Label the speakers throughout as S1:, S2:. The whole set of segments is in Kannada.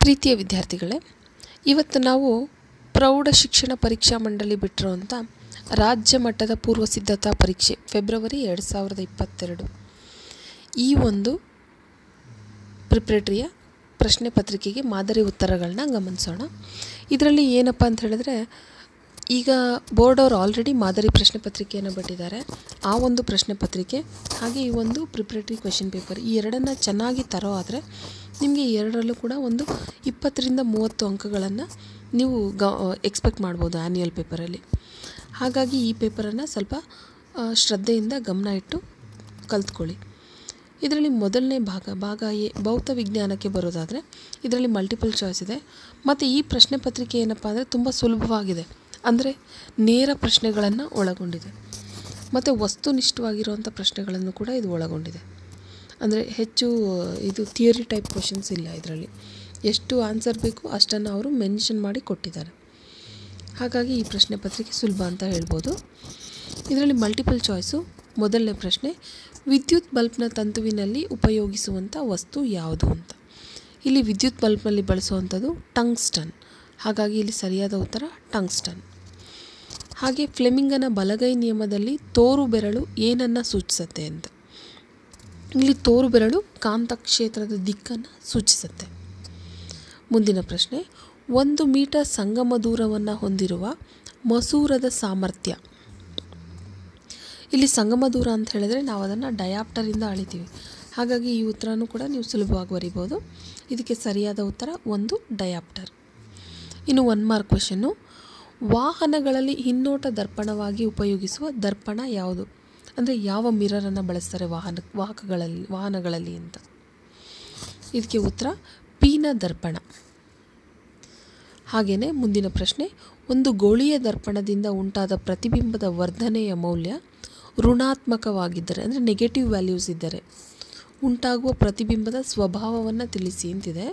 S1: ಪ್ರೀತಿಯ ವಿದ್ಯಾರ್ಥಿಗಳೇ, ಇವತ್ತು ನಾವು ಪ್ರೌಢ ಶಿಕ್ಷಣ ಪರೀಕ್ಷಾ ಮಂಡಳಿ ಬಿಟ್ಟಿರುವಂಥ ರಾಜ್ಯ ಮಟ್ಟದ ಪೂರ್ವ ಸಿದ್ಧತಾ ಪರೀಕ್ಷೆ ಫೆಬ್ರವರಿ 2022 ಈ ಒಂದು ಪ್ರಿಪ್ರೇಟರಿಯ ಪ್ರಶ್ನೆ ಪತ್ರಿಕೆಗೆ ಮಾದರಿ ಉತ್ತರಗಳನ್ನ ಗಮನಿಸೋಣ. ಇದರಲ್ಲಿ ಏನಪ್ಪ ಅಂತ ಹೇಳಿದ್ರೆ, ಈಗ ಬೋರ್ಡ್ ಅವರು ಆಲ್ರೆಡಿ ಮಾದರಿ ಪ್ರಶ್ನೆ ಪತ್ರಿಕೆಯನ್ನು ಬಿಟ್ಟಿದ್ದಾರೆ. ಆ ಒಂದು ಪ್ರಶ್ನೆ ಪತ್ರಿಕೆ ಹಾಗೆ ಈ ಒಂದು ಪ್ರಿಪ್ರೇಟರಿ ಕ್ವೆಶ್ಚನ್ ಪೇಪರ್ ಈ ಎರಡನ್ನು ಚೆನ್ನಾಗಿ ತರೋ ಆದರೆ ನಿಮಗೆ ಎರಡರಲ್ಲೂ ಕೂಡ ಒಂದು 20 ರಿಂದ 30 ಅಂಕಗಳನ್ನು ನೀವು ಎಕ್ಸ್ಪೆಕ್ಟ್ ಮಾಡ್ಬೋದು ಆ್ಯನ್ಯುಯಲ್ ಪೇಪರಲ್ಲಿ. ಹಾಗಾಗಿ ಈ ಪೇಪರನ್ನು ಸ್ವಲ್ಪ ಶ್ರದ್ಧೆಯಿಂದ ಗಮನ ಇಟ್ಟು ಕಲ್ತ್ಕೊಳ್ಳಿ. ಇದರಲ್ಲಿ ಮೊದಲನೇ ಭಾಗ ಎ ಭೌತ ವಿಜ್ಞಾನಕ್ಕೆ ಬರೋದಾದರೆ ಇದರಲ್ಲಿ ಮಲ್ಟಿಪಲ್ ಚಾಯ್ಸ್ ಇದೆ. ಮತ್ತು ಈ ಪ್ರಶ್ನೆ ಪತ್ರಿಕೆ ಏನಪ್ಪ ಅಂದರೆ ತುಂಬ ಸುಲಭವಾಗಿದೆ, ಅಂದರೆ ನೇರ ಪ್ರಶ್ನೆಗಳನ್ನು ಒಳಗೊಂಡಿದೆ ಮತ್ತು ವಸ್ತುನಿಷ್ಠವಾಗಿರುವಂಥ ಪ್ರಶ್ನೆಗಳನ್ನು ಕೂಡ ಇದು ಒಳಗೊಂಡಿದೆ. ಅಂದರೆ ಹೆಚ್ಚು ಇದು ಥಿಯರಿ ಟೈಪ್ ಕ್ವೆಶನ್ಸ್ ಇಲ್ಲ. ಇದರಲ್ಲಿ ಎಷ್ಟು ಆನ್ಸರ್ ಬೇಕು ಅಷ್ಟನ್ನು ಅವರು ಮೆನ್ಷನ್ ಮಾಡಿ ಕೊಟ್ಟಿದ್ದಾರೆ. ಹಾಗಾಗಿ ಈ ಪ್ರಶ್ನೆ ಪತ್ರಿಕೆ ಸುಲಭ ಅಂತ ಹೇಳ್ಬೋದು. ಇದರಲ್ಲಿ ಮಲ್ಟಿಪಲ್ ಚಾಯ್ಸು. ಮೊದಲನೇ ಪ್ರಶ್ನೆ, ವಿದ್ಯುತ್ ಬಲ್ಬ್ನ ತಂತುವಿನಲ್ಲಿ ಉಪಯೋಗಿಸುವಂಥ ವಸ್ತು ಯಾವುದು ಅಂತ. ಇಲ್ಲಿ ವಿದ್ಯುತ್ ಬಲ್ಬ್ನಲ್ಲಿ ಬಳಸುವಂಥದ್ದು ಟಂಗ್ಸ್ಟನ್. ಹಾಗಾಗಿ ಇಲ್ಲಿ ಸರಿಯಾದ ಉತ್ತರ ಟಂಗ್ಸ್ಟನ್. ಹಾಗೆ ಫ್ಲೆಮಿಂಗನ ಬಲಗೈ ನಿಯಮದಲ್ಲಿ ತೋರು ಬೆರಳು ಏನನ್ನು ಸೂಚಿಸುತ್ತೆ ಅಂತ. ಇಲ್ಲಿ ತೋರು ಬೆರಳು ಕಾಂತಕ್ಷೇತ್ರದ ದಿಕ್ಕನ್ನು ಸೂಚಿಸುತ್ತೆ. ಮುಂದಿನ ಪ್ರಶ್ನೆ, 1 ಮೀಟರ್ ಸಂಗಮ ದೂರವನ್ನು ಹೊಂದಿರುವ ಮಸೂರದ ಸಾಮರ್ಥ್ಯ. ಇಲ್ಲಿ ಸಂಗಮ ದೂರ ಅಂತ ಹೇಳಿದ್ರೆ ನಾವು ಅದನ್ನು ಡಯಾಪ್ಟರಿಂದ ಅಳಿತೀವಿ. ಹಾಗಾಗಿ ಈ ಉತ್ತರನೂ ಕೂಡ ನೀವು ಸುಲಭವಾಗಿ ಬರೀಬೋದು. ಇದಕ್ಕೆ ಸರಿಯಾದ ಉತ್ತರ 1 ಡಯಾಪ್ಟರ್. ಇನ್ನು 1 ಮಾರ್ಕ್ ಕ್ವೆಶನ್ನು, ವಾಹನಗಳಲ್ಲಿ ಹಿನ್ನೋಟ ದರ್ಪಣವಾಗಿ ಉಪಯೋಗಿಸುವ ದರ್ಪಣ ಯಾವುದು? ಅಂದರೆ ಯಾವ ಮಿರರನ್ನು ಬಳಸ್ತಾರೆ ವಾಹನಗಳಲ್ಲಿ ಅಂತ. ಇದಕ್ಕೆ ಉತ್ತರ ಪೀನ ದರ್ಪಣ. ಹಾಗೆಯೇ ಮುಂದಿನ ಪ್ರಶ್ನೆ, ಒಂದು ಗೋಳೀಯ ದರ್ಪಣದಿಂದ ಉಂಟಾದ ಪ್ರತಿಬಿಂಬದ ವರ್ಧನೆಯ ಮೌಲ್ಯ ಋಣಾತ್ಮಕವಾಗಿದ್ದರೆ, ಅಂದರೆ ನೆಗೆಟಿವ್ ವ್ಯಾಲ್ಯೂಸ್ ಇದ್ದರೆ ಉಂಟಾಗುವ ಪ್ರತಿಬಿಂಬದ ಸ್ವಭಾವವನ್ನು ತಿಳಿಸಿ ಅಂತಿದೆ.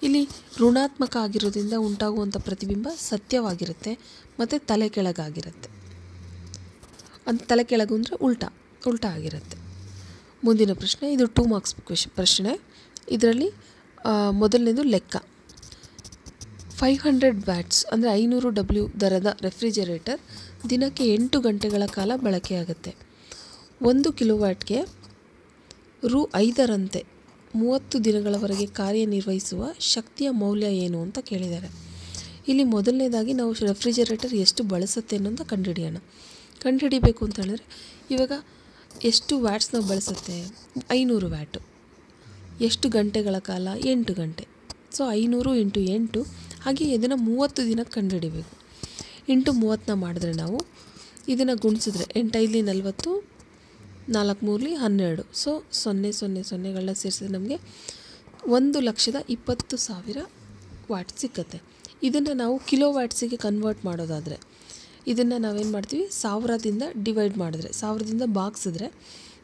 S1: ಇಲ್ಲಿ ಋಣಾತ್ಮಕ ಆಗಿರೋದ್ರಿಂದ ಉಂಟಾಗುವಂಥ ಪ್ರತಿಬಿಂಬ ಸತ್ಯವಾಗಿರುತ್ತೆ ಮತ್ತು ತಲೆ ಕೆಳಗಾಗಿರುತ್ತೆ. ತಲೆ ಕೆಳಗು ಅಂದರೆ ಉಲ್ಟಾ ಆಗಿರುತ್ತೆ. ಮುಂದಿನ ಪ್ರಶ್ನೆ, ಇದು 2 ಮಾರ್ಕ್ಸ್ ಪ್ರಶ್ನೆ. ಇದರಲ್ಲಿ ಮೊದಲನೇದು ಲೆಕ್ಕ. 500 ವ್ಯಾಟ್ಸ್ ಅಂದರೆ 500 W ದರದ ರೆಫ್ರಿಜರೇಟರ್ ದಿನಕ್ಕೆ 8 ಗಂಟೆಗಳ ಕಾಲ ಬಳಕೆಯಾಗುತ್ತೆ. 1 ಕಿಲೋವ್ಯಾಟ್ಗೆ Rs. 5 30 ದಿನಗಳವರೆಗೆ ಕಾರ್ಯನಿರ್ವಹಿಸುವ ಶಕ್ತಿಯ ಮೌಲ್ಯ ಏನು ಅಂತ ಕೇಳಿದ್ದಾರೆ. ಇಲ್ಲಿ ಮೊದಲನೇದಾಗಿ ನಾವು ರೆಫ್ರಿಜರೇಟರ್ ಎಷ್ಟು ಬಳಸುತ್ತೆ ಅನ್ನೋದು ಕಂಡುಹಿಡಿಬೇಕು ಅಂತ ಹೇಳಿದ್ರೆ, ಇವಾಗ ಎಷ್ಟು ವ್ಯಾಟ್ಸ್ ನಾವು ಬಳಸುತ್ತೆ? 500 ವ್ಯಾಟು. ಎಷ್ಟು ಗಂಟೆಗಳ ಕಾಲ? 8 ಗಂಟೆ. ಸೊ 500 × 8, ಹಾಗೆ ಇದನ್ನು 30 ದಿನಕ್ಕೆ ಕಂಡುಹಿಡಿಬೇಕು. ಇಂಟು 30ನ ಮಾಡಿದ್ರೆ ನಾವು ಇದನ್ನು ಗುಣಿಸಿದ್ರೆ 8 5 40, 4 3 12. ಸೊ 000ಗಳನ್ನ ಸೇರಿಸಿದ್ರೆ ನಮಗೆ 1,20,000 ವ್ಯಾಟ್ ಸಿಕ್ಕತ್ತೆ. ಇದನ್ನು ನಾವು ಕಿಲೋ ವ್ಯಾಟ್ಸಿಗೆ ಕನ್ವರ್ಟ್ ಮಾಡೋದಾದರೆ ಇದನ್ನು ನಾವೇನು ಮಾಡ್ತೀವಿ, 1000ದಿಂದ ಡಿವೈಡ್ ಮಾಡಿದ್ರೆ, 1000ದಿಂದ ಭಾಗಿಸಿದ್ರೆ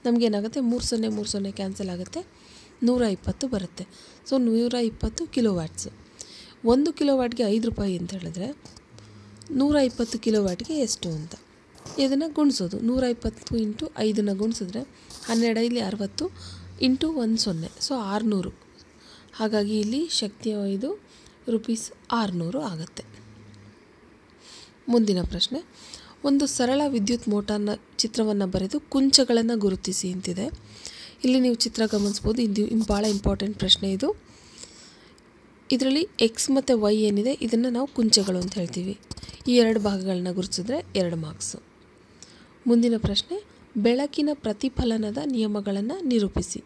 S1: ನಮಗೇನಾಗುತ್ತೆ, 30 30 ಕ್ಯಾನ್ಸಲ್ ಆಗುತ್ತೆ, 120 ಬರುತ್ತೆ. So 120 kilo watts. 1 ಕಿಲೋ ವ್ಯಾಟ್ಗೆ 5 ರೂಪಾಯಿ ಅಂತ ಹೇಳಿದ್ರೆ 120 ಕಿಲೋ ವ್ಯಾಟ್ಗೆ ಎಷ್ಟು ಅಂತ ಇದನ್ನು ಗುಣಿಸೋದು. 120 × 5ನ ಗುಣಿಸಿದ್ರೆ 12 × 60 ಇಂಟು 10, ಸೊ 600. ಹಾಗಾಗಿ ಇಲ್ಲಿ ಶಕ್ತಿಯ ಇದು ₹600 ಆಗುತ್ತೆ. ಮುಂದಿನ ಪ್ರಶ್ನೆ, ಒಂದು ಸರಳ ವಿದ್ಯುತ್ ಮೋಟಾರ್ನ ಚಿತ್ರವನ್ನು ಬರೆದು ಕುಂಚಗಳನ್ನು ಗುರುತಿಸಿ ಅಂತಿದೆ. ಇಲ್ಲಿ ನೀವು ಚಿತ್ರ ಗಮನಿಸ್ಬೋದು. ಇದು ಭಾಳ ಇಂಪಾರ್ಟೆಂಟ್ ಪ್ರಶ್ನೆ ಇದು. ಇದರಲ್ಲಿ ಎಕ್ಸ್ ಮತ್ತು ವೈ ಏನಿದೆ ಇದನ್ನು ನಾವು ಕುಂಚಗಳು ಅಂತ ಹೇಳ್ತೀವಿ. ಈ 2 ಭಾಗಗಳನ್ನ ಗುರುತಿಸಿದ್ರೆ 2 ಮಾರ್ಕ್ಸು. ಮುಂದಿನ ಪ್ರಶ್ನೆ, ಬೆಳಕಿನ ಪ್ರತಿಫಲನದ ನಿಯಮಗಳನ್ನು ನಿರೂಪಿಸಿ.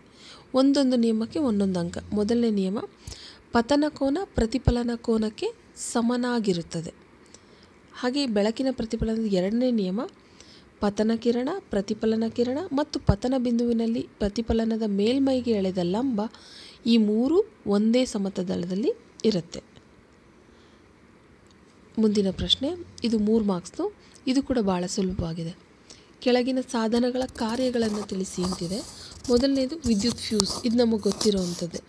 S1: ಒಂದೊಂದು ನಿಯಮಕ್ಕೆ ಒಂದೊಂದು ಅಂಕ. ಮೊದಲನೇ ನಿಯಮ, ಪತನ ಕೋನ ಪ್ರತಿಫಲನ ಕೋನಕ್ಕೆ ಸಮನಾಗಿರುತ್ತದೆ. ಹಾಗೆ ಬೆಳಕಿನ ಪ್ರತಿಫಲನದ 2ನೇ ನಿಯಮ, ಪತನ ಕಿರಣ, ಪ್ರತಿಫಲನ ಕಿರಣ ಮತ್ತು ಪತನ ಬಿಂದುವಿನಲ್ಲಿ ಪ್ರತಿಫಲನದ ಮೇಲ್ಮೈಗೆ ಎಳೆದ ಲಂಬ ಈ 3 ಒಂದೇ ಸಮತಲದಲ್ಲಿ ಇರುತ್ತೆ. ಮುಂದಿನ ಪ್ರಶ್ನೆ, ಇದು 3 ಮಾರ್ಕ್ಸ್ದು. ಇದು ಕೂಡ ಭಾಳ ಸುಲಭವಾಗಿದೆ. ಕೆಳಗಿನ ಸಾಧನಗಳ ಕಾರ್ಯಗಳನ್ನು ತಿಳಿಸಿ ಅಂತಿದೆ. ಮೊದಲನೇದು ವಿದ್ಯುತ್ ಫ್ಯೂಸ್. ಇದು ನಮಗೆ ಗೊತ್ತಿರೋವಂಥದ್ದೇ.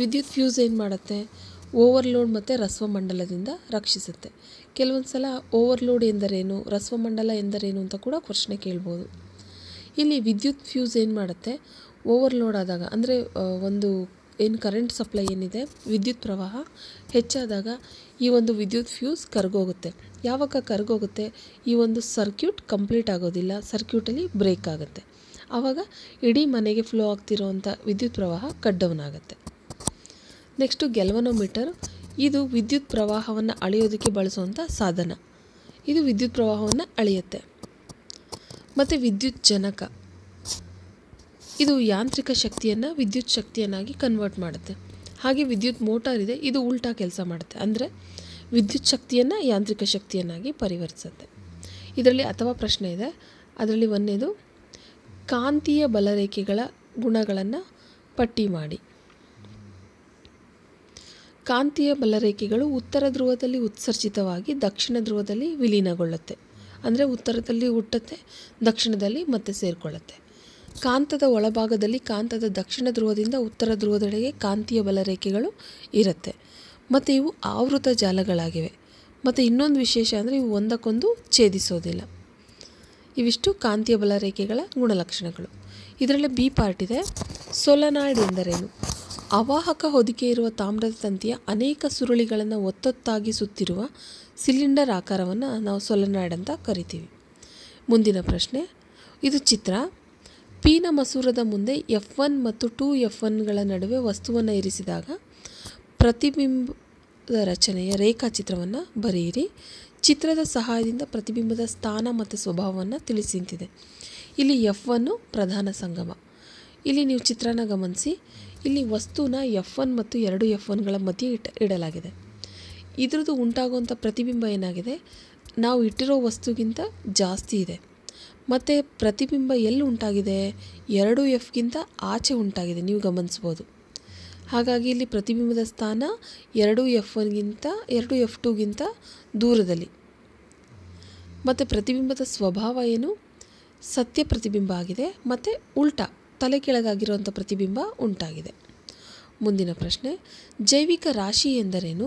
S1: ವಿದ್ಯುತ್ ಫ್ಯೂಸ್ ಏನು ಮಾಡುತ್ತೆ, ಓವರ್ಲೋಡ್ ಮತ್ತು ರಸ್ವಮಂಡಲದಿಂದ ರಕ್ಷಿಸುತ್ತೆ. ಕೆಲವೊಂದು ಸಲ ಓವರ್ಲೋಡ್ ಎಂದರೇನು, ರಸ್ವಮಂಡಲ ಎಂದರೇನು ಅಂತ ಕೂಡ ಪ್ರಶ್ನೆ ಕೇಳ್ಬೋದು. ಇಲ್ಲಿ ವಿದ್ಯುತ್ ಫ್ಯೂಸ್ ಏನು ಮಾಡುತ್ತೆ, ಓವರ್ಲೋಡ್ ಆದಾಗ, ಅಂದರೆ ಒಂದು ಏನು ಕರೆಂಟ್ ಸಪ್ಲೈ ಏನಿದೆ, ವಿದ್ಯುತ್ ಪ್ರವಾಹ ಹೆಚ್ಚಾದಾಗ ಈ ಒಂದು ವಿದ್ಯುತ್ ಫ್ಯೂಸ್ ಕರಗೋಗುತ್ತೆ. ಯಾವಾಗ ಕರಗೋಗುತ್ತೆ, ಈ ಒಂದು ಸರ್ಕ್ಯೂಟ್ ಕಂಪ್ಲೀಟ್ ಆಗೋದಿಲ್ಲ, ಸರ್ಕ್ಯೂಟಲ್ಲಿ ಬ್ರೇಕ್ ಆಗುತ್ತೆ. ಆವಾಗ ಇಡೀ ಮನೆಗೆ ಫ್ಲೋ ಆಗ್ತಿರೋವಂಥ ವಿದ್ಯುತ್ ಪ್ರವಾಹ ಕಟ್ ಡೌನ್ ಆಗುತ್ತೆ. Next galvanometer. ಇದು ವಿದ್ಯುತ್ ಪ್ರವಾಹವನ್ನು ಅಳೆಯೋದಕ್ಕೆ ಬಳಸುವಂಥ ಸಾಧನ. ಇದು ವಿದ್ಯುತ್ ಪ್ರವಾಹವನ್ನು ಅಳೆಯುತ್ತೆ. ಮತ್ತು ವಿದ್ಯುತ್ ಜನಕ, ಇದು ಯಾಂತ್ರಿಕ ಶಕ್ತಿಯನ್ನು ವಿದ್ಯುತ್ ಶಕ್ತಿಯನ್ನಾಗಿ ಕನ್ವರ್ಟ್ ಮಾಡುತ್ತೆ. ಹಾಗೆ ವಿದ್ಯುತ್ ಮೋಟಾರ್ ಇದೆ, ಇದು ಉಲ್ಟಾ ಕೆಲಸ ಮಾಡುತ್ತೆ, ಅಂದರೆ ವಿದ್ಯುತ್ ಶಕ್ತಿಯನ್ನು ಯಾಂತ್ರಿಕ ಶಕ್ತಿಯನ್ನಾಗಿ ಪರಿವರ್ತಿಸುತ್ತೆ. ಇದರಲ್ಲಿ ಅಥವಾ ಪ್ರಶ್ನೆ ಇದೆ. ಅದರಲ್ಲಿ ಒಂದನೇದು, ಕಾಂತೀಯ ಬಲರೇಖೆಗಳ ಗುಣಗಳನ್ನು ಪಟ್ಟಿ ಮಾಡಿ. ಕಾಂತೀಯ ಬಲರೇಖೆಗಳು ಉತ್ತರ ಧ್ರುವದಲ್ಲಿ ಉತ್ಸರ್ಜಿತವಾಗಿ ದಕ್ಷಿಣ ಧ್ರುವದಲ್ಲಿ ವಿಲೀನಗೊಳ್ಳುತ್ತೆ. ಅಂದರೆ ಉತ್ತರದಲ್ಲಿ ಹುಟ್ಟುತ್ತೆ, ದಕ್ಷಿಣದಲ್ಲಿ ಮತ್ತೆ ಸೇರಿಕೊಳ್ಳುತ್ತೆ. ಕಾಂತದ ಒಳಭಾಗದಲ್ಲಿ ಕಾಂತದ ದಕ್ಷಿಣ ಧ್ರುವದಿಂದ ಉತ್ತರ ಧ್ರುವದೆಡೆಗೆ ಕಾಂತೀಯ ಬಲರೇಖೆಗಳು ಇರುತ್ತೆ. ಮತ್ತು ಇವು ಆವೃತ ಜಾಲಗಳಾಗಿವೆ. ಮತ್ತು ಇನ್ನೊಂದು ವಿಶೇಷ ಅಂದರೆ ಇವು ಒಂದಕ್ಕೊಂದು ಛೇದಿಸೋದಿಲ್ಲ. ಇವಿಷ್ಟು ಕಾಂತೀಯ ಬಲರೇಖೆಗಳ ಗುಣಲಕ್ಷಣಗಳು. ಇದರಲ್ಲಿ ಬಿ ಪಾರ್ಟ್ ಇದೆ. ಸೊಲೆನಾಯ್ಡ್ ಎಂದರೇನು? ಅವಾಹಕ ಹೊದಿಕೆ ಇರುವ ತಾಮ್ರದ ತಂತಿಯ ಅನೇಕ ಸುರುಳಿಗಳನ್ನು ಒತ್ತೊತ್ತಾಗಿ ಸುತ್ತಿರುವ ಸಿಲಿಂಡರ್ ಆಕಾರವನ್ನು ನಾವು ಸೊಲೆನಾಯ್ಡ್ ಅಂತ ಕರಿತೀವಿ. ಮುಂದಿನ ಪ್ರಶ್ನೆ, ಇದು ಚಿತ್ರ. ಪಿನ ಮಸೂರದ ಮುಂದೆ F1 ಮತ್ತು 2F1ಗಳ ನಡುವೆ ವಸ್ತುವನ್ನು ಇರಿಸಿದಾಗ ಪ್ರತಿಬಿಂಬದ ರಚನೆಯ ರೇಖಾಚಿತ್ರವನ್ನು ಬರೆಯಿರಿ. ಚಿತ್ರದ ಸಹಾಯದಿಂದ ಪ್ರತಿಬಿಂಬದ ಸ್ಥಾನ ಮತ್ತು ಸ್ವಭಾವವನ್ನು ತಿಳಿಸಿಂತಿದೆ. ಇಲ್ಲಿ F1 ಪ್ರಧಾನ ಸಂಗಮ. ಇಲ್ಲಿ ನೀವು ಚಿತ್ರನ ಗಮನಿಸಿ. ಇಲ್ಲಿ ವಸ್ತುನ F1 ಮತ್ತು 2F1ಗಳ ಮಧ್ಯೆ ಇಡಲಾಗಿದೆ. ಇದ್ರದ್ದು ಉಂಟಾಗುವಂಥ ಪ್ರತಿಬಿಂಬ ಏನಾಗಿದೆ, ನಾವು ಇಟ್ಟಿರೋ ವಸ್ತುಗಿಂತ ಜಾಸ್ತಿ ಇದೆ. ಮತ್ತು ಪ್ರತಿಬಿಂಬ ಎಲ್ಲಿ ಉಂಟಾಗಿದೆ, 2Fಗಿಂತ ಆಚೆ ಉಂಟಾಗಿದೆ, ನೀವು ಗಮನಿಸ್ಬೋದು. ಹಾಗಾಗಿ ಇಲ್ಲಿ ಪ್ರತಿಬಿಂಬದ ಸ್ಥಾನ 2F1ಗಿಂತ 2F2ಗಿಂತ ದೂರದಲ್ಲಿ. ಮತ್ತು ಪ್ರತಿಬಿಂಬದ ಸ್ವಭಾವ ಏನು, ಸತ್ಯ ಪ್ರತಿಬಿಂಬ ಆಗಿದೆ. ಮತ್ತು ಉಲ್ಟಾ ತಲೆ ಕೆಳಗಾಗಿರುವಂಥ ಪ್ರತಿಬಿಂಬ ಉಂಟಾಗಿದೆ. ಮುಂದಿನ ಪ್ರಶ್ನೆ, ಜೈವಿಕ ರಾಶಿ ಎಂದರೇನು?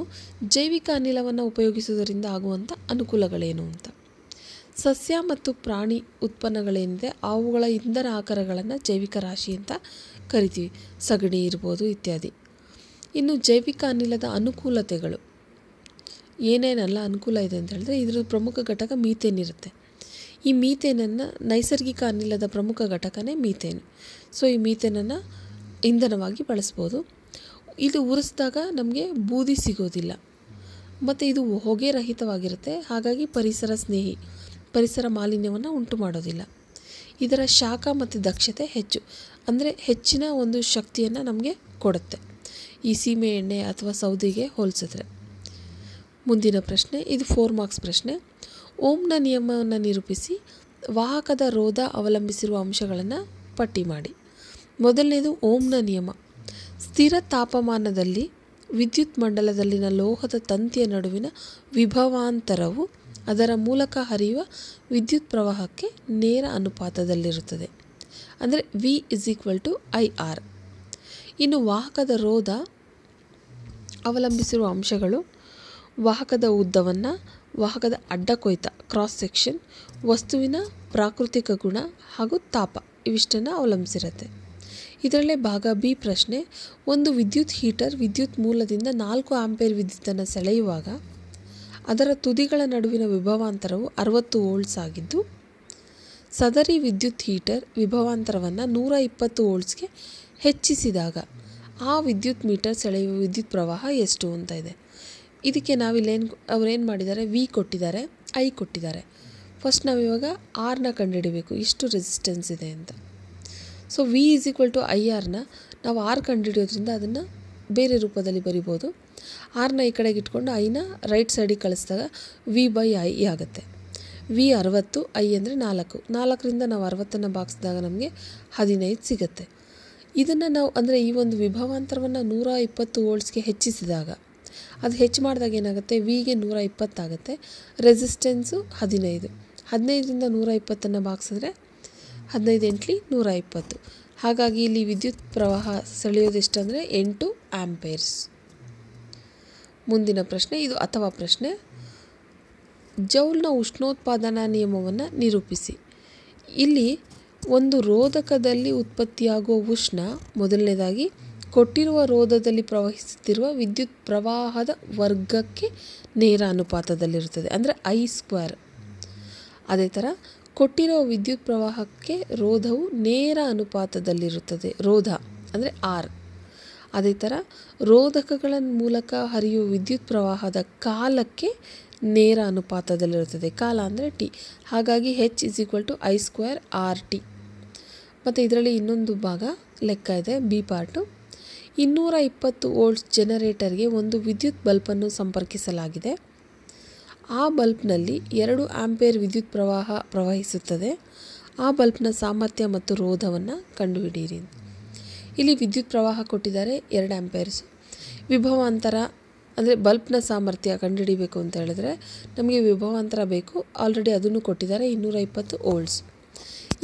S1: ಜೈವಿಕ ಅನಿಲವನ್ನು ಉಪಯೋಗಿಸುವುದರಿಂದ ಆಗುವಂಥ ಅನುಕೂಲಗಳೇನು ಅಂತ. ಸಸ್ಯ ಮತ್ತು ಪ್ರಾಣಿ ಉತ್ಪನ್ನಗಳೇನಿದೆ ಅವುಗಳ ಇಂಧನ ಆಕಾರಗಳನ್ನು ಜೈವಿಕ ರಾಶಿ ಅಂತ ಕರಿತೀವಿ. ಸಗಣಿ ಇರ್ಬೋದು ಇತ್ಯಾದಿ. ಇನ್ನು ಜೈವಿಕ ಅನಿಲದ ಅನುಕೂಲತೆಗಳು ಏನೇನೆಲ್ಲ ಅನುಕೂಲ ಇದೆ ಅಂತ ಹೇಳಿದ್ರೆ, ಇದರ ಪ್ರಮುಖ ಘಟಕ ಮೀಥೇನ್ ಇರುತ್ತೆ. ಈ ಮೀಥೇನನ್ನು ನೈಸರ್ಗಿಕ ಅನಿಲದ ಪ್ರಮುಖ ಘಟಕನೇ ಮೀಥೇನ್. ಸೊ ಈ ಮೀಥೇನನ್ನು ಇಂಧನವಾಗಿ ಬಳಸ್ಬೋದು. ಇದು ಉರಿಸಿದಾಗ ನಮಗೆ ಬೂದಿ ಸಿಗೋದಿಲ್ಲ. ಮತ್ತು ಇದು ಹೊಗೆ ರಹಿತವಾಗಿರುತ್ತೆ. ಹಾಗಾಗಿ ಪರಿಸರ ಸ್ನೇಹಿ, ಪರಿಸರ ಮಾಲಿನ್ಯವನ್ನು ಉಂಟು ಮಾಡೋದಿಲ್ಲ. ಇದರ ಶಾಖ ಮತ್ತು ದಕ್ಷತೆ ಹೆಚ್ಚು, ಅಂದರೆ ಹೆಚ್ಚಿನ ಒಂದು ಶಕ್ತಿಯನ್ನು ನಮಗೆ ಕೊಡುತ್ತೆ ಈ ಸೀಮೆ ಎಣ್ಣೆ ಅಥವಾ ಸೌದೆಗೆ ಹೋಲಿಸಿದ್ರೆ. ಮುಂದಿನ ಪ್ರಶ್ನೆ, ಇದು 4 ಮಾರ್ಕ್ಸ್ ಪ್ರಶ್ನೆ. ಓಮ್ನ ನಿಯಮವನ್ನು ನಿರೂಪಿಸಿ. ವಾಹಕದ ರೋಧ ಅವಲಂಬಿಸಿರುವ ಅಂಶಗಳನ್ನು ಪಟ್ಟಿ ಮಾಡಿ. ಮೊದಲನೇದು ಓಮ್ನ ನಿಯಮ. ಸ್ಥಿರ ತಾಪಮಾನದಲ್ಲಿ ವಿದ್ಯುತ್ ಮಂಡಲದಲ್ಲಿನ ಲೋಹದ ತಂತಿಯ ನಡುವಿನ ವಿಭವಾಂತರವು ಅದರ ಮೂಲಕ ಹರಿಯುವ ವಿದ್ಯುತ್ ಪ್ರವಾಹಕ್ಕೆ ನೇರ ಅನುಪಾತದಲ್ಲಿರುತ್ತದೆ. ಅಂದರೆ V=IR. ಇನ್ನು ವಾಹಕದ ರೋಧ ಅವಲಂಬಿಸಿರುವ ಅಂಶಗಳು ವಾಹಕದ ಉದ್ದವನ್ನು, ವಾಹಕದ ಅಡ್ಡ ಕೊಯ್ತ ಕ್ರಾಸ್ ಸೆಕ್ಷನ್, ವಸ್ತುವಿನ ಪ್ರಾಕೃತಿಕ ಗುಣ ಹಾಗೂ ತಾಪ ಇವಿಷ್ಟನ್ನು ಅವಲಂಬಿಸಿರುತ್ತೆ. ಇದರಲ್ಲೇ ಭಾಗ ಬಿ ಪ್ರಶ್ನೆ, ಒಂದು ವಿದ್ಯುತ್ ಹೀಟರ್ ವಿದ್ಯುತ್ ಮೂಲದಿಂದ 4 ಆಂಪಿಯರ್ ವಿದ್ಯುತ್ತನ್ನು ಸೆಳೆಯುವಾಗ ಅದರ ತುದಿಗಳ ನಡುವಿನ ವಿಭವಾಂತರವು 60 ವೋಲ್ಟ್ಸ್ ಆಗಿದ್ದು, ಸದರಿ ವಿದ್ಯುತ್ ಹೀಟರ್ ವಿಭವಾಂತರವನ್ನು 120 ವೋಲ್ಟ್ಸ್ಗೆ ಹೆಚ್ಚಿಸಿದಾಗ ಆ ವಿದ್ಯುತ್ ಮೀಟರ್ ಸೆಳೆಯುವ ವಿದ್ಯುತ್ ಪ್ರವಾಹ ಎಷ್ಟು ಅಂತ ಇದೆ. ಇದಕ್ಕೆ ಅವರೇನು ಮಾಡಿದ್ದಾರೆ, ವಿ ಕೊಟ್ಟಿದ್ದಾರೆ, ಐ ಕೊಟ್ಟಿದ್ದಾರೆ. ಫಸ್ಟ್ ನಾವಿವಾಗ ಆರ್ನ ಕಂಡುಹಿಡಿಬೇಕು, ಎಷ್ಟು ರೆಸಿಸ್ಟೆನ್ಸ್ ಇದೆ ಅಂತ. ಸೊ V=IRನ ನಾವು ಆರ್ ಕಂಡುಹಿಡಿಯೋದ್ರಿಂದ ಅದನ್ನು ಬೇರೆ ರೂಪದಲ್ಲಿ ಬರಿಬೋದು. ಆರ್ನ ಈ ಕಡೆಗೆ ಇಟ್ಕೊಂಡು ಐನ ರೈಟ್ ಸೈಡಿಗೆ ಕಳಿಸಿದಾಗ V/I ಆಗುತ್ತೆ. V 60, ಐ ಅಂದರೆ 4. 4ರಿಂದ ನಾವು 60ನ್ನು ಭಾಗಿಸಿದಾಗ ನಮಗೆ 15 ಸಿಗುತ್ತೆ. ಇದನ್ನು ನಾವು ಅಂದರೆ ಈ ಒಂದು ವಿಭವಾಂತರವನ್ನು 120 ವೋಲ್ಟ್ಸ್ಗೆ ಹೆಚ್ಚಿಸಿದಾಗ, ಅದು ಹೆಚ್ಚು ಮಾಡಿದಾಗ ಏನಾಗುತ್ತೆ, ವಿಗೆ 120 ಆಗುತ್ತೆ. ರೆಸಿಸ್ಟೆನ್ಸು 15. 15ರಿಂದ 120ನ್ನು ಭಾಗಿಸಿದ್ರೆ 15 8 120. ಹಾಗಾಗಿ ಇಲ್ಲಿ ವಿದ್ಯುತ್ ಪ್ರವಾಹ ಸೆಳೆಯೋದೆಷ್ಟು ಅಂದರೆ 8 ಆಂಪೇರ್ಸ್. ಮುಂದಿನ ಪ್ರಶ್ನೆ, ಇದು ಅಥವಾ ಪ್ರಶ್ನೆ. ಜೌಲ್ನ ಉಷ್ಣೋತ್ಪಾದನಾ ನಿಯಮವನ್ನು ನಿರೂಪಿಸಿ. ಇಲ್ಲಿ ಒಂದು ರೋಧಕದಲ್ಲಿ ಉತ್ಪತ್ತಿಯಾಗುವ ಉಷ್ಣ ಮೊದಲನೇದಾಗಿ ಕೊಟ್ಟಿರುವ ರೋಧದಲ್ಲಿ ಪ್ರವಹಿಸುತ್ತಿರುವ ವಿದ್ಯುತ್ ಪ್ರವಾಹದ ವರ್ಗಕ್ಕೆ ನೇರ ಅನುಪಾತದಲ್ಲಿರುತ್ತದೆ, ಅಂದರೆ I². ಅದೇ ಥರ ಕೊಟ್ಟಿರುವ ವಿದ್ಯುತ್ ಪ್ರವಾಹಕ್ಕೆ ರೋಧವು ನೇರ ಅನುಪಾತದಲ್ಲಿರುತ್ತದೆ, ರೋಧ ಅಂದರೆ R. ಅದೇ ಥರ ರೋಧಕಗಳ ಮೂಲಕ ಹರಿಯುವ ವಿದ್ಯುತ್ ಪ್ರವಾಹದ ಕಾಲಕ್ಕೆ ನೇರ ಅನುಪಾತದಲ್ಲಿರುತ್ತದೆ, ಕಾಲ ಅಂದರೆ T. ಹಾಗಾಗಿ H = I²RT. ಮತ್ತು ಇದರಲ್ಲಿ ಇನ್ನೊಂದು ಭಾಗ ಲೆಕ್ಕ ಇದೆ, ಬಿ ಪಾರ್ಟು. 220 ವೋಲ್ಟ್ಸ್ ಜನರೇಟರ್ಗೆ ಒಂದು ವಿದ್ಯುತ್ ಬಲ್ಬನ್ನು ಸಂಪರ್ಕಿಸಲಾಗಿದೆ. ಆ ಬಲ್ಬ್ನಲ್ಲಿ 2 ಆಂಪಿಯರ್ ವಿದ್ಯುತ್ ಪ್ರವಾಹ ಪ್ರವಹಿಸುತ್ತದೆ. ಆ ಬಲ್ಬ್ನ ಸಾಮರ್ಥ್ಯ ಮತ್ತು ರೋಧವನ್ನು ಕಂಡುಹಿಡಿಯಿರಿ. ಇಲ್ಲಿ ವಿದ್ಯುತ್ ಪ್ರವಾಹ ಕೊಟ್ಟಿದ್ದಾರೆ 2 ಆಂಪಿಯರ್ಸು. ವಿಭವಾಂತರ ಅಂದರೆ ಬಲ್ಬ್ನ ಸಾಮರ್ಥ್ಯ ಕಂಡುಹಿಡಿಬೇಕು ಅಂತ ಹೇಳಿದ್ರೆ ನಮಗೆ ವಿಭವಾಂತರ ಬೇಕು. ಆಲ್ರೆಡಿ ಅದನ್ನು ಕೊಟ್ಟಿದ್ದಾರೆ 220 ವೋಲ್ಟ್ಸ್.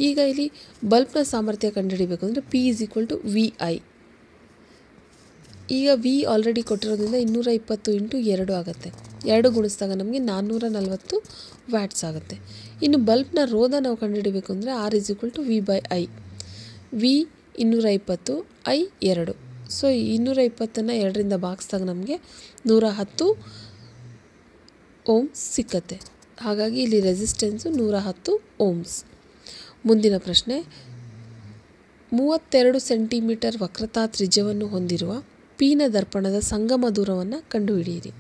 S1: ಈಗ ಇಲ್ಲಿ ಬಲ್ಬ್ನ ಸಾಮರ್ಥ್ಯ ಕಂಡುಹಿಡಿಬೇಕು ಅಂದರೆ P = VI. ಈಗ V ಆಲ್ರೆಡಿ ಕೊಟ್ಟಿರೋದ್ರಿಂದ 220 × 2 ಆಗುತ್ತೆ. 2 ಗುಣಿಸಿದಾಗ ನಮಗೆ 440 ವ್ಯಾಟ್ಸ್ ಆಗುತ್ತೆ. ಇನ್ನು ಬಲ್ಬ್ನ ರೋಧ ನಾವು ಕಂಡುಹಿಡಿಬೇಕು ಅಂದರೆ R = V/I. V 220, I 2. So 220ನ್ನು 2ರಿಂದ ಭಾಗಿಸಿದಾಗ ನಮಗೆ 110 ಓಮ್ಸ್ ಸಿಕ್ಕತ್ತೆ. ಹಾಗಾಗಿ ಇಲ್ಲಿ ರೆಸಿಸ್ಟೆನ್ಸು 110 ಓಮ್ಸ್. ಮುಂದಿನ ಪ್ರಶ್ನೆ, 32 ಸೆಂಟಿಮೀಟರ್ ವಕ್ರತಾ ತ್ರಿಜ್ಯವನ್ನು ಹೊಂದಿರುವ ಪಿನ ದರ್ಪಣದ ಸಂಗಮ ದೂರವನ್ನು ಕಂಡುಹಿಡಿಯಿರಿ.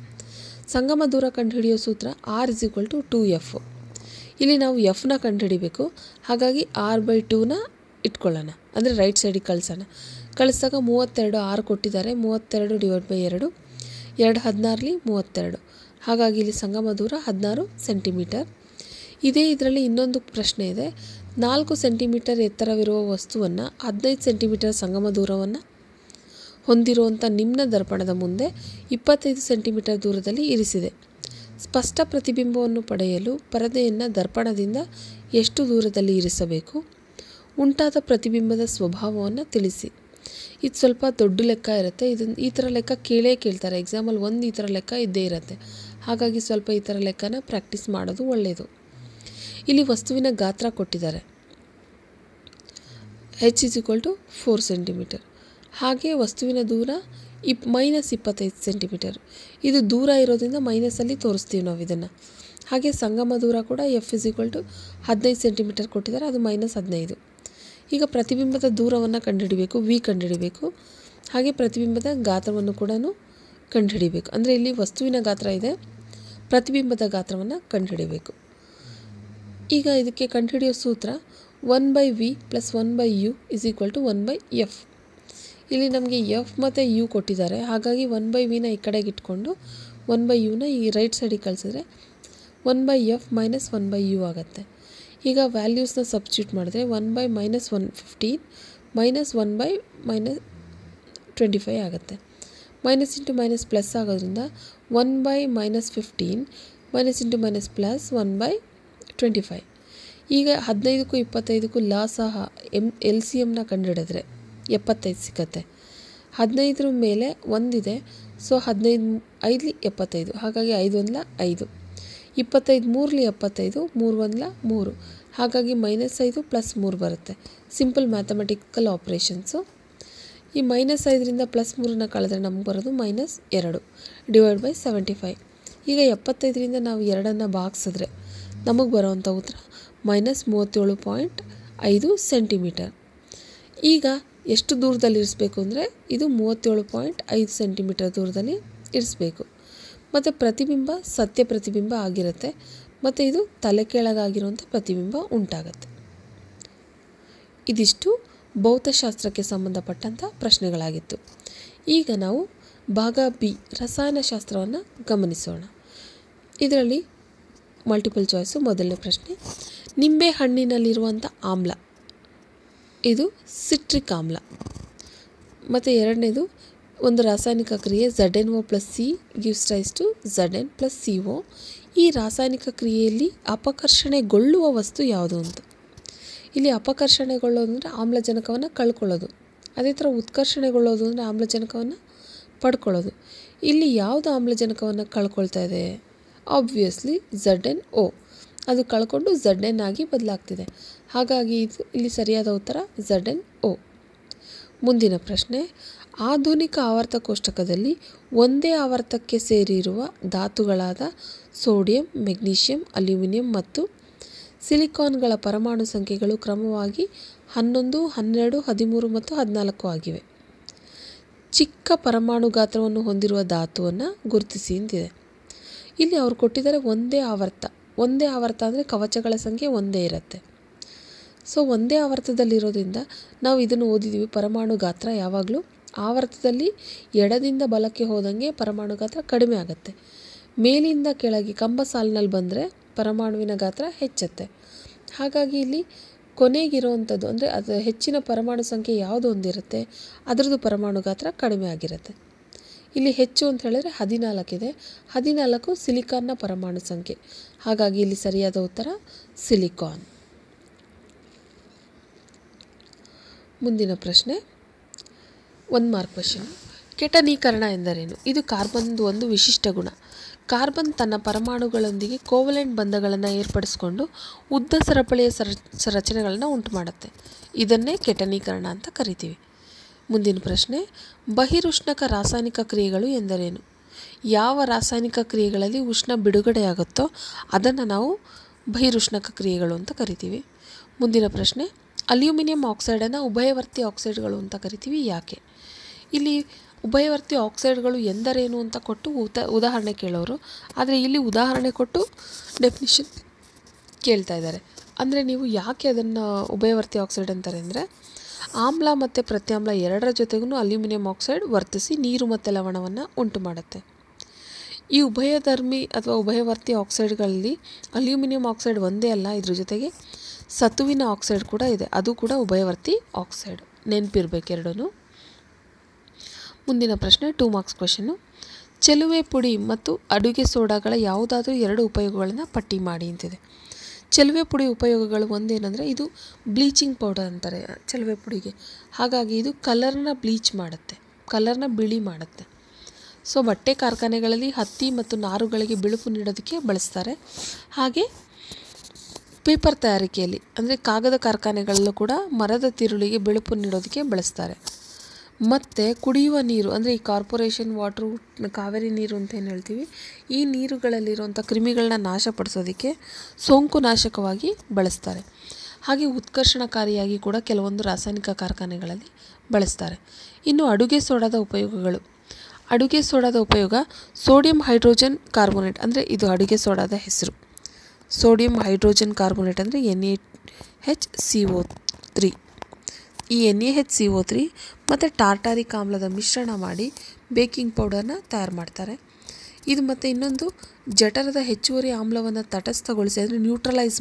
S1: ಸಂಗಮ ದೂರ ಕಂಡುಹಿಡಿಯೋ ಸೂತ್ರ R = 2F. ಇಲ್ಲಿ ನಾವು Fನ ಕಂಡುಹಿಡಿಬೇಕು. ಹಾಗಾಗಿ R/2ನ ಇಟ್ಕೊಳ್ಳೋಣ, ಅಂದರೆ ರೈಟ್ ಸೈಡಿಗೆ ಕಳಿಸಿದಾಗ 32 R ಕೊಟ್ಟಿದ್ದಾರೆ, 32 / 2, 2 16 32. ಹಾಗಾಗಿ ಇಲ್ಲಿ ಸಂಗಮ ದೂರ 16 ಸೆಂಟಿಮೀಟರ್. ಇದರಲ್ಲಿ ಇನ್ನೊಂದು ಪ್ರಶ್ನೆ ಇದೆ. 4 ಸೆಂಟಿಮೀಟರ್ ಎತ್ತರವಿರುವ ವಸ್ತುವನ್ನು 15 ಸೆಂಟಿಮೀಟರ್ ಸಂಗಮ ದೂರವನ್ನು ಹೊಂದಿರುವಂಥ ನಿಮ್ನ ದರ್ಪಣದ ಮುಂದೆ 25 ಸೆಂಟಿಮೀಟರ್ ದೂರದಲ್ಲಿ ಇರಿಸಿದೆ. ಸ್ಪಷ್ಟ ಪ್ರತಿಬಿಂಬವನ್ನು ಪಡೆಯಲು ಪರದೆಯನ್ನು ದರ್ಪಣದಿಂದ ಎಷ್ಟು ದೂರದಲ್ಲಿ ಇರಿಸಬೇಕು? ಉಂಟಾದ ಪ್ರತಿಬಿಂಬದ ಸ್ವಭಾವವನ್ನು ತಿಳಿಸಿ. ಇದು ಸ್ವಲ್ಪ ದೊಡ್ಡ ಲೆಕ್ಕ ಇರುತ್ತೆ. ಈ ಥರ ಲೆಕ್ಕ ಕೇಳ್ತಾರೆ ಎಕ್ಸಾಮಲ್ಲಿ. ಒಂದು ಈ ಥರ ಲೆಕ್ಕ ಇದ್ದೇ ಇರುತ್ತೆ. ಹಾಗಾಗಿ ಸ್ವಲ್ಪ ಈ ಥರ ಲೆಕ್ಕನ ಪ್ರಾಕ್ಟೀಸ್ ಮಾಡೋದು ಒಳ್ಳೆಯದು. ಇಲ್ಲಿ ವಸ್ತುವಿನ ಗಾತ್ರ ಕೊಟ್ಟಿದ್ದಾರೆ, H = 4 ಸೆಂಟಿಮೀಟರ್. ಹಾಗೆ ವಸ್ತುವಿನ ದೂರ -25 ಸೆಂಟಿಮೀಟರ್. ಇದು ದೂರ ಇರೋದ್ರಿಂದ ಮೈನಸಲ್ಲಿ ತೋರಿಸ್ತೀವಿ ನಾವು ಇದನ್ನು. ಹಾಗೆ ಸಂಗಮ ದೂರ ಕೂಡ F = 15 ಸೆಂಟಿಮೀಟರ್ ಕೊಟ್ಟಿದ್ದಾರೆ, ಅದು -15. ಈಗ ಪ್ರತಿಬಿಂಬದ ದೂರವನ್ನು ಕಂಡುಹಿಡಿಬೇಕು, V ಕಂಡುಹಿಡಿಬೇಕು. ಹಾಗೆ ಪ್ರತಿಬಿಂಬದ ಗಾತ್ರವನ್ನು ಕೂಡ ಕಂಡುಹಿಡಿಬೇಕು. ಅಂದರೆ ಇಲ್ಲಿ ವಸ್ತುವಿನ ಗಾತ್ರ ಇದೆ, ಪ್ರತಿಬಿಂಬದ ಗಾತ್ರವನ್ನು ಕಂಡುಹಿಡಿಬೇಕು. ಈಗ ಇದಕ್ಕೆ ಕಂಡುಹಿಡಿಯೋ ಸೂತ್ರ 1/V + 1/U = 1/F. ಇಲ್ಲಿ ನಮಗೆ F ಮತ್ತು U ಕೊಟ್ಟಿದ್ದಾರೆ. ಹಾಗಾಗಿ 1/Vನ ಈ ಕಡೆಗೆ ಇಟ್ಕೊಂಡು 1/Uನ ಈ ರೈಟ್ ಸೈಡಿಗೆ ಕಳಿಸಿದ್ರೆ 1/F - 1/U ಆಗುತ್ತೆ. ಈಗ ವ್ಯಾಲ್ಯೂಸ್ನ ಸಬ್ಸ್ಟಿಟ್ಯೂಟ್ ಮಾಡಿದ್ರೆ 1/-115 -1/-25 ಆಗುತ್ತೆ. ಮೈನಸ್ ಇಂಟು ಮೈನಸ್ ಪ್ಲಸ್ ಆಗೋದ್ರಿಂದ 1/-15 -* +1/25. ಈಗ 15ಕ್ಕೂ 25ಕ್ಕೂ ಸಹ LCMನ ಕಂಡುಹಿಡಿದ್ರೆ 75 ಸಿಕ್ಕತ್ತೆ. 15ರ ಮೇಲೆ ಒಂದಿದೆ, ಸೊ 15 5 75. ಹಾಗಾಗಿ 5 1 5. 25 3 75, 3 1 3. ಹಾಗಾಗಿ -5 + 3 ಬರುತ್ತೆ. Simple mathematical operations. ಈ -5ರಿಂದ +3ನ ಕಳೆದ್ರೆ ನಮ್ಗೆ ಬರೋದು -2 / 75. ಈಗ 75ರಿಂದ ನಾವು 2ನ್ನು ಭಾಗಿಸಿದ್ರೆ ನಮಗೆ ಬರೋವಂಥ ಉತ್ತರ -37.5 ಸೆಂಟಿಮೀಟರ್. ಈಗ ಎಷ್ಟು ದೂರದಲ್ಲಿ ಇರಿಸ್ಬೇಕು ಅಂದರೆ ಇದು 37.5 ಸೆಂಟಿಮೀಟರ್ ದೂರದಲ್ಲಿ ಇರಿಸ್ಬೇಕು. ಮತ್ತು ಪ್ರತಿಬಿಂಬ ಸತ್ಯ ಪ್ರತಿಬಿಂಬ ಆಗಿರುತ್ತೆ, ಮತ್ತು ಇದು ತಲೆ ಕೆಳಗಾಗಿರುವಂಥ ಪ್ರತಿಬಿಂಬ ಉಂಟಾಗತ್ತೆ. ಇದಿಷ್ಟು ಭೌತಶಾಸ್ತ್ರಕ್ಕೆ ಸಂಬಂಧಪಟ್ಟಂಥ ಪ್ರಶ್ನೆಗಳಾಗಿತ್ತು. ಈಗ ನಾವು ಭಾಗ ಬಿ ರಸಾಯನಶಾಸ್ತ್ರವನ್ನು ಗಮನಿಸೋಣ. ಇದರಲ್ಲಿ ಮಲ್ಟಿಪಲ್ ಚಾಯ್ಸು. ಮೊದಲನೇ ಪ್ರಶ್ನೆ, ನಿಂಬೆ ಹಣ್ಣಿನಲ್ಲಿರುವಂಥ ಆಮ್ಲ ಇದು ಸಿಟ್ರಿಕ್ ಆಮ್ಲ. ಮತ್ತು ಎರಡನೇದು, ಒಂದು ರಾಸಾಯನಿಕ ಕ್ರಿಯೆ ZnO + C gives rise to Zn + CO. ಈ ರಾಸಾಯನಿಕ ಕ್ರಿಯೆಯಲ್ಲಿ ಅಪಕರ್ಷಣೆಗೊಳ್ಳುವ ವಸ್ತು ಯಾವುದು ಅಂತ. ಇಲ್ಲಿ ಅಪಕರ್ಷಣೆಗೊಳ್ಳೋದು ಅಂದರೆ ಆಮ್ಲಜನಕವನ್ನು ಕಳ್ಕೊಳ್ಳೋದು. ಅದೇ ಥರ ಉತ್ಕರ್ಷಣೆಗೊಳ್ಳೋದು ಅಂದರೆ ಆಮ್ಲಜನಕವನ್ನು ಪಡ್ಕೊಳ್ಳೋದು. ಇಲ್ಲಿ ಯಾವುದು ಆಮ್ಲಜನಕವನ್ನು ಕಳ್ಕೊಳ್ತಾ ಇದೆ? Obviously ZnO. ಅದು ಕಳ್ಕೊಂಡು Zn ಆಗಿ ಬದಲಾಗ್ತಿದೆ. ಹಾಗಾಗಿ ಇದು ಇಲ್ಲಿ ಸರಿಯಾದ ಉತ್ತರ ZnO. ಮುಂದಿನ ಪ್ರಶ್ನೆ, ಆಧುನಿಕ ಆವರ್ತ ಕೋಷ್ಟಕದಲ್ಲಿ ಒಂದೇ ಆವರ್ತಕ್ಕೆ ಸೇರಿರುವ ಧಾತುಗಳಾದ ಸೋಡಿಯಂ, ಮೆಗ್ನೀಷಿಯಂ, ಅಲ್ಯೂಮಿನಿಯಂ ಮತ್ತು ಸಿಲಿಕಾನ್ಗಳ ಪರಮಾಣು ಸಂಖ್ಯೆಗಳು ಕ್ರಮವಾಗಿ 11, 12, 13 ಮತ್ತು 14 ಆಗಿವೆ. ಚಿಕ್ಕ ಪರಮಾಣು ಗಾತ್ರವನ್ನು ಹೊಂದಿರುವ ಧಾತುವನ್ನು ಗುರುತಿಸಿ ಅಂತಿದೆ. ಇಲ್ಲಿ ಅವರು ಕೊಟ್ಟಿದ್ದಾರೆ ಒಂದೇ ಆವರ್ತ ಅಂದರೆ ಕವಚಗಳ ಸಂಖ್ಯೆ ಒಂದೇ ಇರುತ್ತೆ. ಸೊ ಒಂದೇ ಆವರ್ತದಲ್ಲಿರೋದ್ರಿಂದ ನಾವು ಇದನ್ನು ಓದಿದ್ದೀವಿ. ಪರಮಾಣು ಗಾತ್ರ ಯಾವಾಗಲೂ ಆವರ್ತದಲ್ಲಿ ಎಡದಿಂದ ಬಲಕ್ಕೆ ಹೋದಂಗೆ ಪರಮಾಣು ಗಾತ್ರ ಕಡಿಮೆ ಆಗುತ್ತೆ. ಮೇಲಿಂದ ಕೆಳಗೆ ಕಂಬ ಸಾಲಿನಲ್ಲಿ ಬಂದರೆ ಪರಮಾಣುವಿನ ಗಾತ್ರ ಹೆಚ್ಚುತ್ತೆ. ಹಾಗಾಗಿ ಇಲ್ಲಿ ಕೊನೆಗಿರುವಂಥದ್ದು ಅಂದರೆ ಅದು ಹೆಚ್ಚಿನ ಪರಮಾಣು ಸಂಖ್ಯೆ ಯಾವುದು ಹೊಂದಿರುತ್ತೆ ಅದರದ್ದು ಪರಮಾಣು ಗಾತ್ರ ಕಡಿಮೆ ಆಗಿರುತ್ತೆ. ಇಲ್ಲಿ ಹೆಚ್ಚು ಅಂತ ಹೇಳಿದ್ರೆ 14 ಇದೆ. 14 ಸಿಲಿಕಾನ್ನ ಪರಮಾಣು ಸಂಖ್ಯೆ. ಹಾಗಾಗಿ ಇಲ್ಲಿ ಸರಿಯಾದ ಉತ್ತರ ಸಿಲಿಕಾನ್. ಮುಂದಿನ ಪ್ರಶ್ನೆ 1 ಮಾರ್ಕ್ ಕ್ವೆಶ್ಚನ್. ಕೆಟನೀಕರಣ ಎಂದರೇನು? ಇದು ಕಾರ್ಬನ್ದು ಒಂದು ವಿಶಿಷ್ಟ ಗುಣ. ಕಾರ್ಬನ್ ತನ್ನ ಪರಮಾಣುಗಳೊಂದಿಗೆ ಕೋವಲೆಂಟ್ ಬಂಧಗಳನ್ನು ಏರ್ಪಡಿಸಿಕೊಂಡು ಉದ್ದ ಸರಪಳಿಯ ರಚನೆಗಳನ್ನು ಉಂಟು ಮಾಡುತ್ತೆ. ಇದನ್ನೇ ಕೆಟನೀಕರಣ ಅಂತ ಕರಿತೀವಿ. ಮುಂದಿನ ಪ್ರಶ್ನೆ, ಬಹಿರುಷ್ಣಕ ರಾಸಾಯನಿಕ ಕ್ರಿಯೆಗಳು ಎಂದರೇನು? ಯಾವ ರಾಸಾಯನಿಕ ಕ್ರಿಯೆಗಳಲ್ಲಿ ಉಷ್ಣ ಬಿಡುಗಡೆಯಾಗುತ್ತೋ ಅದನ್ನು ನಾವು ಬಹಿರುಷ್ಣಕ ಕ್ರಿಯೆಗಳು ಅಂತ ಕರಿತೀವಿ. ಮುಂದಿನ ಪ್ರಶ್ನೆ, ಅಲ್ಯೂಮಿನಿಯಂ ಆಕ್ಸೈಡನ್ನು ಉಭಯವರ್ತಿ ಆಕ್ಸೈಡ್ಗಳು ಅಂತ ಕರಿತೀವಿ. ಯಾಕೆ? ಇಲ್ಲಿ ಉಭಯವರ್ತಿ ಆಕ್ಸೈಡ್ಗಳು ಎಂದರೇನು ಅಂತ ಕೊಟ್ಟು ಉದಾಹರಣೆ ಕೇಳೋರು, ಆದರೆ ಇಲ್ಲಿ ಉದಾಹರಣೆ ಕೊಟ್ಟು ಡೆಫಿನಿಷನ್ ಕೇಳ್ತಾ ಇದ್ದಾರೆ. ಅಂದರೆ ನೀವು ಯಾಕೆ ಅದನ್ನು ಉಭಯವರ್ತಿ ಆಕ್ಸೈಡ್ ಅಂತಾರೆ ಅಂದರೆ, ಆಮ್ಲ ಮತ್ತು ಪ್ರತ್ಯಾಮ್ಲ ಎರಡರ ಜೊತೆಗೂ ಅಲ್ಯೂಮಿನಿಯಂ ಆಕ್ಸೈಡ್ ವರ್ತಿಸಿ ನೀರು ಮತ್ತು ಲವಣವನ್ನು ಉಂಟು ಮಾಡುತ್ತೆ. ಈ ಉಭಯಧರ್ಮಿ ಅಥವಾ ಉಭಯವರ್ತಿ ಆಕ್ಸೈಡ್ಗಳಲ್ಲಿ ಅಲ್ಯೂಮಿನಿಯಂ ಆಕ್ಸೈಡ್ ಒಂದೇ ಅಲ್ಲ, ಇದ್ರ ಜೊತೆಗೆ ಸತುವಿನ ಆಕ್ಸೈಡ್ ಕೂಡ ಇದೆ. ಅದು ಕೂಡ ಉಭಯವರ್ತಿ ಆಕ್ಸೈಡ್. ನೆನಪಿರ್ಬೇಕು ಎರಡೂ. ಮುಂದಿನ ಪ್ರಶ್ನೆ 2 ಮಾರ್ಕ್ಸ್ ಕ್ವೆಶ್ಚನ್ನು. ಚೆಲುವೆ ಪುಡಿ ಮತ್ತು ಅಡುಗೆ ಸೋಡಾಗಳ ಯಾವುದಾದ್ರೂ 2 ಉಪಯೋಗಗಳನ್ನು ಪಟ್ಟಿ ಮಾಡಿ ಅಂತಿದೆ. ಚೆಲುವೆ ಪುಡಿ ಉಪಯೋಗಗಳು ಒಂದೇನೆಂದರೆ, ಇದು ಬ್ಲೀಚಿಂಗ್ ಪೌಡರ್ ಅಂತಾರೆ ಚೆಲುವೆ ಪುಡಿಗೆ. ಹಾಗಾಗಿ ಇದು ಕಲರ್ನ ಬ್ಲೀಚ್ ಮಾಡುತ್ತೆ, ಕಲರ್ನ ಬಿಳಿ ಮಾಡುತ್ತೆ. ಸೊ ಬಟ್ಟೆ ಕಾರ್ಖಾನೆಗಳಲ್ಲಿ ಹತ್ತಿ ಮತ್ತು ನಾರುಗಳಿಗೆ ಬಿಳುಪು ನೀಡೋದಕ್ಕೆ ಬಳಸ್ತಾರೆ. ಹಾಗೆ ಪೇಪರ್ ತಯಾರಿಕೆಯಲ್ಲಿ ಅಂದರೆ ಕಾಗದ ಕಾರ್ಖಾನೆಗಳಲ್ಲೂ ಕೂಡ ಮರದ ತಿರುಳಿಗೆ ಬಿಳುಪು ನೀಡೋದಕ್ಕೆ ಬಳಸ್ತಾರೆ. ಮತ್ತು ಕುಡಿಯುವ ನೀರು ಅಂದರೆ ಈ ಕಾರ್ಪೊರೇಷನ್ ವಾಟ್ರು, ಕಾವೇರಿ ನೀರು ಅಂತ ಏನು ಹೇಳ್ತೀವಿ, ಈ ನೀರುಗಳಲ್ಲಿರುವಂಥ ಕ್ರಿಮಿಗಳನ್ನ ನಾಶಪಡಿಸೋದಕ್ಕೆ ಸೋಂಕು ನಾಶಕವಾಗಿ ಬಳಸ್ತಾರೆ. ಹಾಗೆ ಉತ್ಕರ್ಷಣಕಾರಿಯಾಗಿ ಕೂಡ ಕೆಲವೊಂದು ರಾಸಾಯನಿಕ ಕಾರ್ಖಾನೆಗಳಲ್ಲಿ ಬಳಸ್ತಾರೆ. ಇನ್ನು ಅಡುಗೆ ಸೋಡಾದ ಉಪಯೋಗಗಳು. ಅಡುಗೆ ಸೋಡಾದ ಉಪಯೋಗ ಸೋಡಿಯಂ ಹೈಡ್ರೋಜನ್ ಕಾರ್ಬೋನೇಟ್, ಅಂದರೆ ಇದು ಅಡುಗೆ ಸೋಡಾದ ಹೆಸರು. ಸೋಡಿಯಂ ಹೈಡ್ರೋಜನ್ ಕಾರ್ಬೋನೇಟ್ ಅಂದರೆ NaHCO3. ಈ NaHCO3 ಮತ್ತು ಟಾರ್ಟಾರಿಕ್ ಆಮ್ಲದ ಮಿಶ್ರಣ ಮಾಡಿ ಬೇಕಿಂಗ್ ಪೌಡರ್ನ ತಯಾರು ಮಾಡ್ತಾರೆ. ಇದು ಮತ್ತು ಇನ್ನೊಂದು ಜಠರದ ಹೆಚ್ಚುವರಿ ಆಮ್ಲವನ್ನು ತಟಸ್ಥಗೊಳಿಸಿ ಅಂದರೆ ನ್ಯೂಟ್ರಲೈಸ್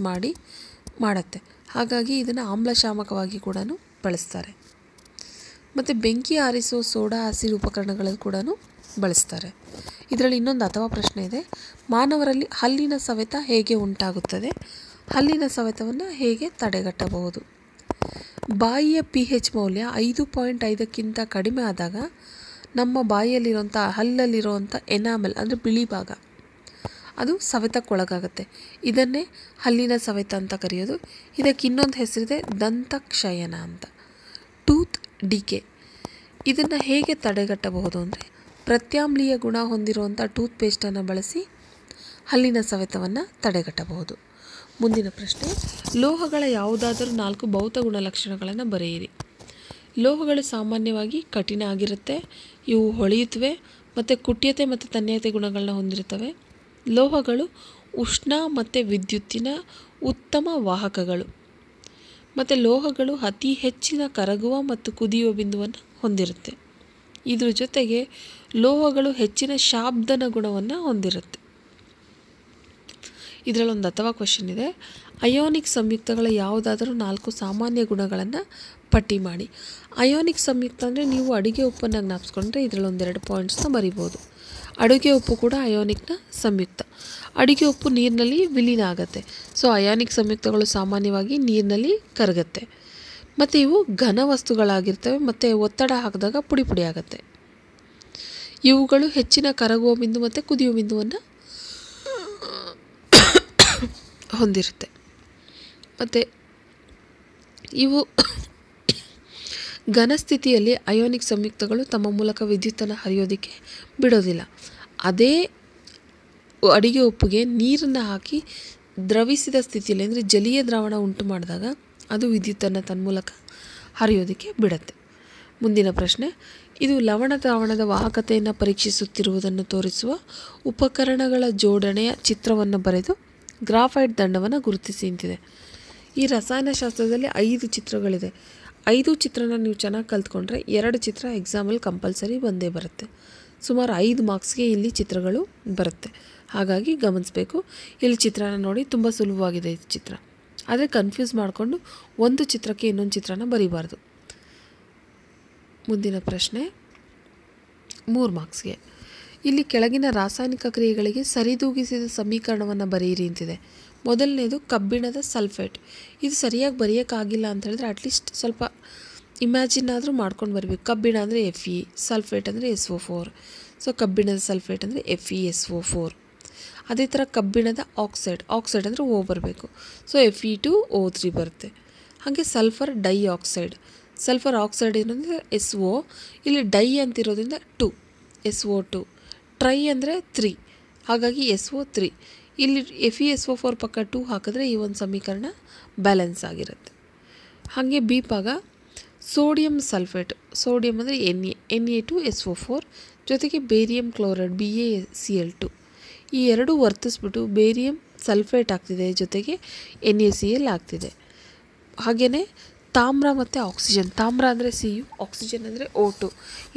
S1: ಮಾಡುತ್ತೆ. ಹಾಗಾಗಿ ಇದನ್ನು ಆಮ್ಲಶಾಮಕವಾಗಿ ಕೂಡ ಬಳಸ್ತಾರೆ. ಮತ್ತು ಬೆಂಕಿ ಆರಿಸುವ ಸೋಡಾ ಆಸಿಡ್ ಉಪಕರಣಗಳಲ್ಲಿ ಕೂಡ ಬಳಸ್ತಾರೆ. ಇದರಲ್ಲಿ ಇನ್ನೊಂದು ಅಥವಾ ಪ್ರಶ್ನೆ ಇದೆ. ಮಾನವರಲ್ಲಿ ಹಲ್ಲಿನ ಸವೆತ ಹೇಗೆ ಉಂಟಾಗುತ್ತದೆ? ಹಲ್ಲಿನ ಸವೆತವನ್ನು ಹೇಗೆ ತಡೆಗಟ್ಟಬಹುದು? ಬಾಯಿಯ pH ಮೌಲ್ಯ 5.5ಕ್ಕಿಂತ ಕಡಿಮೆ ಆದಾಗ ನಮ್ಮ ಬಾಯಿಯಲ್ಲಿರುವಂಥ ಹಲ್ಲಲ್ಲಿರುವಂಥ ಎನಾಮೆಲ್ ಅಂದರೆ ಬಿಳಿ ಭಾಗ ಅದು ಸವೆತಕ್ಕೊಳಗಾಗುತ್ತೆ. ಇದನ್ನೇ ಹಲ್ಲಿನ ಸವೆತ ಅಂತ ಕರೆಯೋದು. ಇದಕ್ಕೆ ಇನ್ನೊಂದು ಹೆಸರಿದೆ ದಂತಕ್ಷಯನ ಅಂತ, ಟೂತ್ ಡಿಕೆ. ಇದನ್ನು ಹೇಗೆ ತಡೆಗಟ್ಟಬಹುದು ಅಂದರೆ, ಪ್ರತ್ಯಾಮ್ಲೀಯ ಗುಣ ಹೊಂದಿರುವಂಥ ಟೂತ್ ಪೇಸ್ಟನ್ನು ಬಳಸಿ ಹಲ್ಲಿನ ಸವೆತವನ್ನು ತಡೆಗಟ್ಟಬಹುದು. ಮುಂದಿನ ಪ್ರಶ್ನೆ, ಲೋಹಗಳ ಯಾವುದಾದರೂ 4 ಭೌತ ಗುಣಲಕ್ಷಣಗಳನ್ನು ಬರೆಯಿರಿ. ಲೋಹಗಳು ಸಾಮಾನ್ಯವಾಗಿ ಕಠಿಣ ಆಗಿರುತ್ತೆ, ಇವು ಹೊಳೆಯುತ್ತವೆ ಮತ್ತು ಕುಟ್ಯತೆ ಮತ್ತು ತನ್ಯತೆ ಗುಣಗಳನ್ನ ಹೊಂದಿರುತ್ತವೆ. ಲೋಹಗಳು ಉಷ್ಣ ಮತ್ತು ವಿದ್ಯುತ್ತಿನ ಉತ್ತಮ ವಾಹಕಗಳು. ಮತ್ತು ಲೋಹಗಳು ಅತಿ ಹೆಚ್ಚಿನ ಕರಗುವ ಮತ್ತು ಕುದಿಯುವ ಬಿಂದುವನ್ನು ಹೊಂದಿರುತ್ತೆ. ಇದ್ರ ಜೊತೆಗೆ ಲೋಹಗಳು ಹೆಚ್ಚಿನ ಶಾಬ್ದನ ಗುಣವನ್ನು ಹೊಂದಿರುತ್ತೆ. ಇದರಲ್ಲೊಂದು ಅಥವಾ ಕ್ವೆಶ್ಚನ್ ಇದೆ. ಅಯೋನಿಕ್ ಸಂಯುಕ್ತಗಳ ಯಾವುದಾದರೂ 4 ಸಾಮಾನ್ಯ ಗುಣಗಳನ್ನು ಪಟ್ಟಿ ಮಾಡಿ. ಅಯೋನಿಕ್ ಸಂಯುಕ್ತ ಅಂದರೆ ನೀವು ಅಡುಗೆ ಉಪ್ಪನ್ನು ಜ್ಞಾಪಿಸ್ಕೊಂಡ್ರೆ ಇದರಲ್ಲಿ 1-2 ಪಾಯಿಂಟ್ಸ್ನ ಬರಿಬೋದು. ಅಡುಗೆ ಉಪ್ಪು ಕೂಡ ಅಯೋನಿಕ್ನ ಸಂಯುಕ್ತ. ಅಡುಗೆ ಉಪ್ಪು ನೀರಿನಲ್ಲಿ ವಿಲೀನ ಆಗುತ್ತೆ. ಸೊ ಅಯಾನಿಕ್ ಸಂಯುಕ್ತಗಳು ಸಾಮಾನ್ಯವಾಗಿ ನೀರಿನಲ್ಲಿ ಕರಗುತ್ತೆ. ಮತ್ತು ಇವು ಘನ ವಸ್ತುಗಳಾಗಿರ್ತವೆ ಮತ್ತು ಒತ್ತಡ ಹಾಕಿದಾಗ ಪುಡಿ ಪುಡಿ ಆಗುತ್ತೆ. ಇವುಗಳು ಹೆಚ್ಚಿನ ಕರಗುವ ಬಿಂದು ಮತ್ತು ಕುದಿಯುವ ಬಿಂದುವನ್ನು ಹೊಂದಿರುತ್ತೆ. ಮತ್ತು ಇವು ಘನ ಸ್ಥಿತಿಯಲ್ಲಿ ಅಯೋನಿಕ್ ಸಂಯುಕ್ತಗಳು ತಮ್ಮ ಮೂಲಕ ವಿದ್ಯುತ್ತನ್ನು ಹರಿಯೋದಕ್ಕೆ ಬಿಡೋದಿಲ್ಲ. ಅದೇ ಅಡಿಗೆ ಉಪ್ಪಿಗೆ ನೀರನ್ನು ಹಾಕಿ ದ್ರವಿಸಿದ ಸ್ಥಿತಿಯಲ್ಲಿ ಅಂದರೆ ಜಲೀಯ ದ್ರಾವಣ ಉಂಟು ಮಾಡಿದಾಗ ಅದು ವಿದ್ಯುತ್ತನ್ನು ತನ್ನ ಮೂಲಕ ಹರಿಯೋದಕ್ಕೆ ಬಿಡುತ್ತೆ. ಮುಂದಿನ ಪ್ರಶ್ನೆ, ಇದು ಲವಣ ದ್ರಾವಣದ ವಾಹಕತೆಯನ್ನು ಪರೀಕ್ಷಿಸುತ್ತಿರುವುದನ್ನು ತೋರಿಸುವ ಉಪಕರಣಗಳ ಜೋಡಣೆಯ ಚಿತ್ರವನ್ನು ಬರೆದು ಗ್ರಾಫೈಟ್ ದಂಡವನ್ನು ಗುರುತಿಸಿ ಅಂತಿದೆ. ಈ ರಸಾಯನಶಾಸ್ತ್ರದಲ್ಲಿ 5 ಚಿತ್ರಗಳಿದೆ. 5 ಚಿತ್ರನ ನೀವು ಚೆನ್ನಾಗಿ ಕಲ್ತ್ಕೊಂಡ್ರೆ 2 ಚಿತ್ರ ಎಕ್ಸಾಮಲ್ಲಿ ಕಂಪಲ್ಸರಿ ಬಂದೇ ಬರುತ್ತೆ. ಸುಮಾರು 5 ಮಾರ್ಕ್ಸ್ಗೆ ಇಲ್ಲಿ ಚಿತ್ರಗಳು ಬರುತ್ತೆ. ಹಾಗಾಗಿ ಗಮನಿಸಬೇಕು. ಇಲ್ಲಿ ಚಿತ್ರನ ನೋಡಿ, ತುಂಬ ಸುಲಭವಾಗಿದೆ ಈ ಚಿತ್ರ. ಆದರೆ ಕನ್ಫ್ಯೂಸ್ ಮಾಡಿಕೊಂಡು ಒಂದು ಚಿತ್ರಕ್ಕೆ ಇನ್ನೊಂದು ಚಿತ್ರನ ಬರೀಬಾರ್ದು. ಮುಂದಿನ ಪ್ರಶ್ನೆ 3 ಮಾರ್ಕ್ಸ್ಗೆ. ಇಲ್ಲಿ ಕೆಳಗಿನ ರಾಸಾಯನಿಕ ಕ್ರಿಯೆಗಳಿಗೆ ಸರಿದೂಗಿಸಿದ ಸಮೀಕರಣವನ್ನು ಬರೆಯಿರಿ ಅಂತಿದೆ. ಮೊದಲನೇದು ಕಬ್ಬಿಣದ ಸಲ್ಫೇಟ್. ಇದು ಸರಿಯಾಗಿ ಬರೆಯೋಕ್ಕಾಗಿಲ್ಲ ಅಂತ ಹೇಳಿದ್ರೆ ಅಟ್ಲೀಸ್ಟ್ ಸ್ವಲ್ಪ ಇಮ್ಯಾಜಿನ್ ಆದರೂ ಮಾಡ್ಕೊಂಡು ಬರಬೇಕು. ಕಬ್ಬಿಣ ಅಂದರೆ Fe, ಸಲ್ಫೇಟ್ ಅಂದರೆ SO4. ಸೊ ಕಬ್ಬಿಣದ ಸಲ್ಫೇಟ್ ಅಂದರೆ FeSO4. ಅದೇ ಥರ ಕಬ್ಬಿಣದ ಆಕ್ಸೈಡ್ ಅಂದರೆ O ಬರಬೇಕು. ಸೊ Fe2O3 ಬರುತ್ತೆ. ಹಾಗೆ ಸಲ್ಫರ್ ಡೈಆಕ್ಸೈಡ್. ಸಲ್ಫರ್ ಆಕ್ಸೈಡ್ ಏನಂದರೆ SO, ಇಲ್ಲಿ ಡೈ ಅಂತಿರೋದ್ರಿಂದ 2 SO2. ಟ್ರೈ ಅಂದರೆ 3, ಹಾಗಾಗಿ SO3. ಇಲ್ಲಿ FeSO4 ಪಕ್ಕ 2 ಹಾಕಿದ್ರೆ ಈ ಒಂದು ಸಮೀಕರಣ ಬ್ಯಾಲೆನ್ಸ್ ಆಗಿರುತ್ತೆ. ಹಾಗೆ ಬಿ ಭಾಗ ಸೋಡಿಯಂ ಸಲ್ಫೇಟ್. ಸೋಡಿಯಂ ಅಂದರೆ Na2SO4 ಜೊತೆಗೆ ಬೇರಿಯಂ ಕ್ಲೋರೈಡ್ BaCl2. ಈ ಎರಡು ವರ್ತಿಸ್ಬಿಟ್ಟು ಬೇರಿಯಂ ಸಲ್ಫೇಟ್ ಆಗ್ತಿದೆ, ಜೊತೆಗೆ NaCl ಆಗ್ತಿದೆ. ಹಾಗೆಯೇ ತಾಮ್ರ ಮತ್ತು ಆಕ್ಸಿಜನ್. ತಾಮ್ರ ಅಂದರೆ Cu, ಆಕ್ಸಿಜನ್ ಅಂದರೆ O2.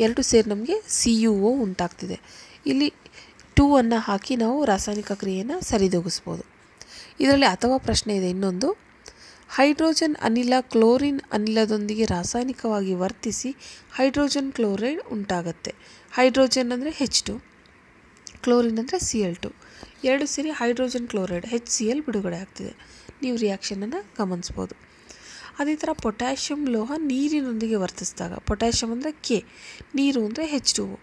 S1: ಎರಡು ಸೇರಿ ನಮಗೆ CuO ಉಂಟಾಗ್ತಿದೆ. ಇಲ್ಲಿ 2 ಹಾಕಿ ನಾವು ರಾಸಾಯನಿಕ ಕ್ರಿಯೆಯನ್ನು ಸರಿದೂಗಿಸ್ಬೋದು. ಇದರಲ್ಲಿ ಅಥವಾ ಪ್ರಶ್ನೆ ಇದೆ ಇನ್ನೊಂದು. ಹೈಡ್ರೋಜನ್ ಅನಿಲ ಕ್ಲೋರಿನ್ ಅನಿಲದೊಂದಿಗೆ ರಾಸಾಯನಿಕವಾಗಿ ವರ್ತಿಸಿ ಹೈಡ್ರೋಜನ್ ಕ್ಲೋರೈಡ್ ಉಂಟಾಗುತ್ತೆ. ಹೈಡ್ರೋಜನ್ ಅಂದರೆ H2, ಕ್ಲೋರಿನ್ ಅಂದರೆ Cl2. ಎರಡು ಸೇರಿ ಹೈಡ್ರೋಜನ್ ಕ್ಲೋರೈಡ್ HCl ಬಿಡುಗಡೆ ಆಗ್ತಿದೆ. ನೀವು ರಿಯಾಕ್ಷನನ್ನು ಗಮನಿಸ್ಬೋದು. ಅದೇ ಥರ ಪೊಟ್ಯಾಷಿಯಂ ಲೋಹ ನೀರಿನೊಂದಿಗೆ ವರ್ತಿಸಿದಾಗ, ಪೊಟ್ಯಾಷಿಯಂ ಅಂದರೆ K, ನೀರು ಅಂದರೆ H2O.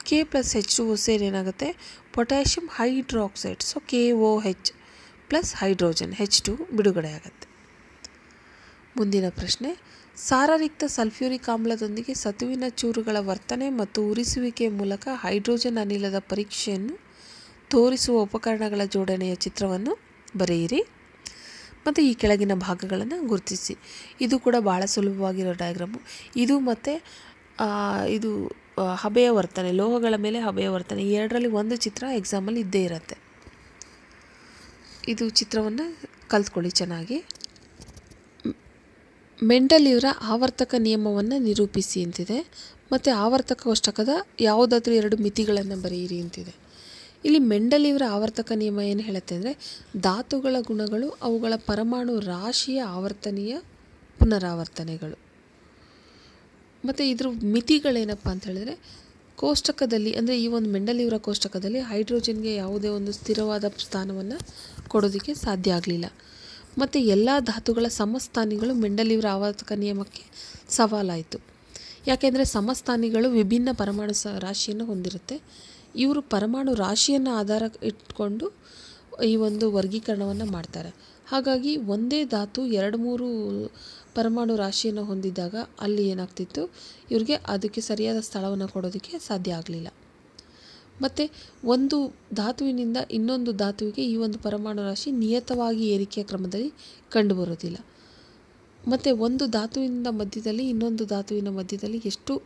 S1: K ಪ್ಲಸ್ H2O ಸೇರಿ ಏನಾಗುತ್ತೆ, potassium hydroxide. So KOH plus hydrogen H2 ಬಿಡುಗಡೆ ಆಗುತ್ತೆ. ಮುಂದಿನ ಪ್ರಶ್ನೆ, ಸಾರರಿಕ್ತ ಸಲ್ಫ್ಯೂರಿಕ್ ಆಮ್ಲದೊಂದಿಗೆ ಸತುವಿನ ಚೂರುಗಳ ವರ್ತನೆ ಮತ್ತು ಉರಿಸುವಿಕೆಯ ಮೂಲಕ ಹೈಡ್ರೋಜನ್ ಅನಿಲದ ಪರೀಕ್ಷೆಯನ್ನು ತೋರಿಸುವ ಉಪಕರಣಗಳ ಜೋಡಣೆಯ ಚಿತ್ರವನ್ನು ಬರೆಯಿರಿ ಮತ್ತು ಈ ಕೆಳಗಿನ ಭಾಗಗಳನ್ನು ಗುರುತಿಸಿ. ಇದು ಕೂಡ ಭಾಳ ಸುಲಭವಾಗಿರೋ ಡಯಾಗ್ರಾಮು. ಇದು ಮತ್ತು ಇದು ಹಬೆಯ ವರ್ತನೆ, ಲೋಹಗಳ ಮೇಲೆ ಹಬೆಯ ವರ್ತನೆ, ಎರಡರಲ್ಲಿ ಒಂದು ಚಿತ್ರ ಎಕ್ಸಾಮಲ್ಲಿ ಇದ್ದೇ ಇರುತ್ತೆ. ಇದು ಚಿತ್ರವನ್ನು ಕಲ್ತ್ಕೊಳ್ಳಿ ಚೆನ್ನಾಗಿ. ಮೆಂಡಲ್ ಇವರ ಆವರ್ತಕ ನಿಯಮವನ್ನು ನಿರೂಪಿಸಿ ಅಂತಿದೆ. ಮತ್ತು ಆವರ್ತಕ ಕೋಷ್ಟಕದ ಯಾವುದಾದ್ರೂ 2 ಮಿತಿಗಳನ್ನು ಬರೆಯಿರಿ ಅಂತಿದೆ. ಇಲ್ಲಿ ಮೆಂಡಲ್ ಇವರ ಆವರ್ತಕ ನಿಯಮ ಏನು ಹೇಳುತ್ತೆ ಅಂದರೆ, ಧಾತುಗಳ ಗುಣಗಳು ಅವುಗಳ ಪರಮಾಣು ರಾಶಿಯ ಆವರ್ತನೀಯ ಪುನರಾವರ್ತನೆಗಳು. ಮತ್ತು ಇದ್ರ ಮಿತಿಗಳೇನಪ್ಪ ಅಂತ ಹೇಳಿದ್ರೆ, ಕೋಷ್ಟಕದಲ್ಲಿ ಅಂದರೆ ಈ ಒಂದು ಮೆಂಡಲ್ ಇವರ ಕೋಷ್ಟಕದಲ್ಲಿ ಹೈಡ್ರೋಜನ್ಗೆ ಯಾವುದೇ ಒಂದು ಸ್ಥಿರವಾದ ಸ್ಥಾನವನ್ನು ಕೊಡೋದಕ್ಕೆ ಸಾಧ್ಯ ಆಗಲಿಲ್ಲ. ಮತ್ತು ಎಲ್ಲ ಧಾತುಗಳ ಸಮಸ್ಥಾನಿಗಳು ಮೆಂಡಲ್ ಇವರ ಆವರ್ತಕ ನಿಯಮಕ್ಕೆ ಸವಾಲಾಯಿತು. ಯಾಕೆಂದರೆ ಸಮಸ್ಥಾನಿಗಳು ವಿಭಿನ್ನ ಪರಮಾಣು ರಾಶಿಯನ್ನು ಹೊಂದಿರುತ್ತೆ. ಇವರು ಪರಮಾಣು ರಾಶಿಯನ್ನು ಆಧಾರ ಇಟ್ಕೊಂಡು ಈ ಒಂದು ವರ್ಗೀಕರಣವನ್ನು ಮಾಡ್ತಾರೆ. ಹಾಗಾಗಿ ಒಂದೇ ಧಾತು 2-3 ಪರಮಾಣು ರಾಶಿಯನ್ನು ಹೊಂದಿದ್ದಾಗ ಅಲ್ಲಿ ಏನಾಗ್ತಿತ್ತು, ಇವ್ರಿಗೆ ಅದಕ್ಕೆ ಸರಿಯಾದ ಸ್ಥಳವನ್ನು ಕೊಡೋದಕ್ಕೆ ಸಾಧ್ಯ ಆಗಲಿಲ್ಲ. ಮತ್ತು ಒಂದು ಧಾತುವಿನಿಂದ ಇನ್ನೊಂದು ಧಾತುವಿಗೆ ಈ ಒಂದು ಪರಮಾಣು ರಾಶಿ ನಿಯತವಾಗಿ ಏರಿಕೆಯ ಕ್ರಮದಲ್ಲಿ ಕಂಡುಬರೋದಿಲ್ಲ. ಮತ್ತು ಒಂದು ಧಾತುವಿನ ಮಧ್ಯದಲ್ಲಿ ಇನ್ನೊಂದು ಧಾತುವಿನ ಮಧ್ಯದಲ್ಲಿ ಎಷ್ಟು